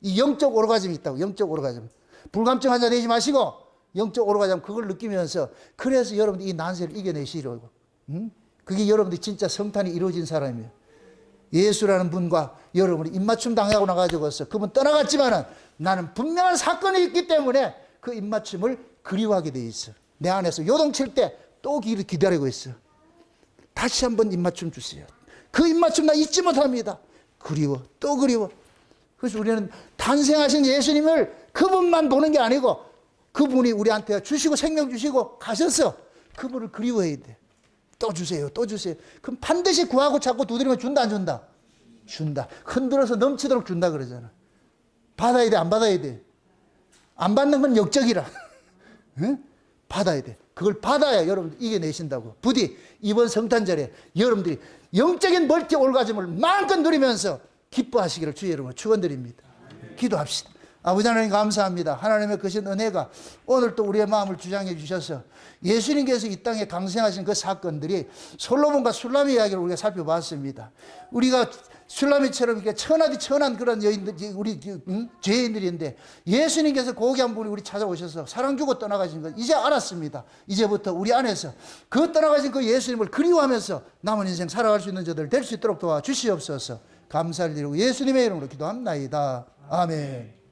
이 영적 오르가즘이 있다고. 영적 오르가즘. 불감증 환자 되지 마시고 영적 오르가즘 그걸 느끼면서, 그래서 여러분들이 이 난세를 이겨내시려고. 그게 여러분들이 진짜 성탄이 이루어진 사람이에요. 예수라는 분과 여러분이 입맞춤 당하고 나가지고서 그분 떠나갔지만은 나는 분명한 사건이 있기 때문에 그 입맞춤을 그리워하게 돼 있어. 내 안에서 요동칠 때 또 기다리고 있어. 다시 한번 입맞춤 주세요. 그 입맞춤 나 잊지 못합니다. 그리워, 또 그리워. 그래서 우리는 탄생하신 예수님을 그분만 보는 게 아니고, 그분이 우리한테 주시고 생명 주시고 가셔서 그분을 그리워해야 돼. 또 주세요, 또 주세요. 그럼 반드시 구하고 찾고 두드리면 준다, 안 준다? 준다. 흔들어서 넘치도록 준다 그러잖아. 받아야 돼, 안 받아야 돼? 안 받는 건 역적이라. 응? 받아야 돼. 그걸 받아야 여러분들 이겨내신다고. 부디 이번 성탄절에 여러분들이 영적인 멀티 올가즘을 마음껏 누리면서 기뻐하시기를 주의 이름으로 축원드립니다. 기도합시다. 아버지 하나님 감사합니다. 하나님의 크신 은혜가 오늘 또 우리의 마음을 주장해 주셔서 예수님께서 이 땅에 강생하신 그 사건들이 솔로몬과 술라미 이야기를 우리가 살펴봤습니다. 우리가 술라미처럼 이렇게 천하디 천한 그런 여인들, 우리 죄인들인데 예수님께서 고귀한 분이 우리 찾아오셔서 사랑 주고 떠나가신 걸 이제 알았습니다. 이제부터 우리 안에서 그 떠나가신 그 예수님을 그리워하면서 남은 인생 살아갈 수 있는 저들 될 수 있도록 도와주시옵소서. 감사를 드리고 예수님의 이름으로 기도합나이다. 아멘.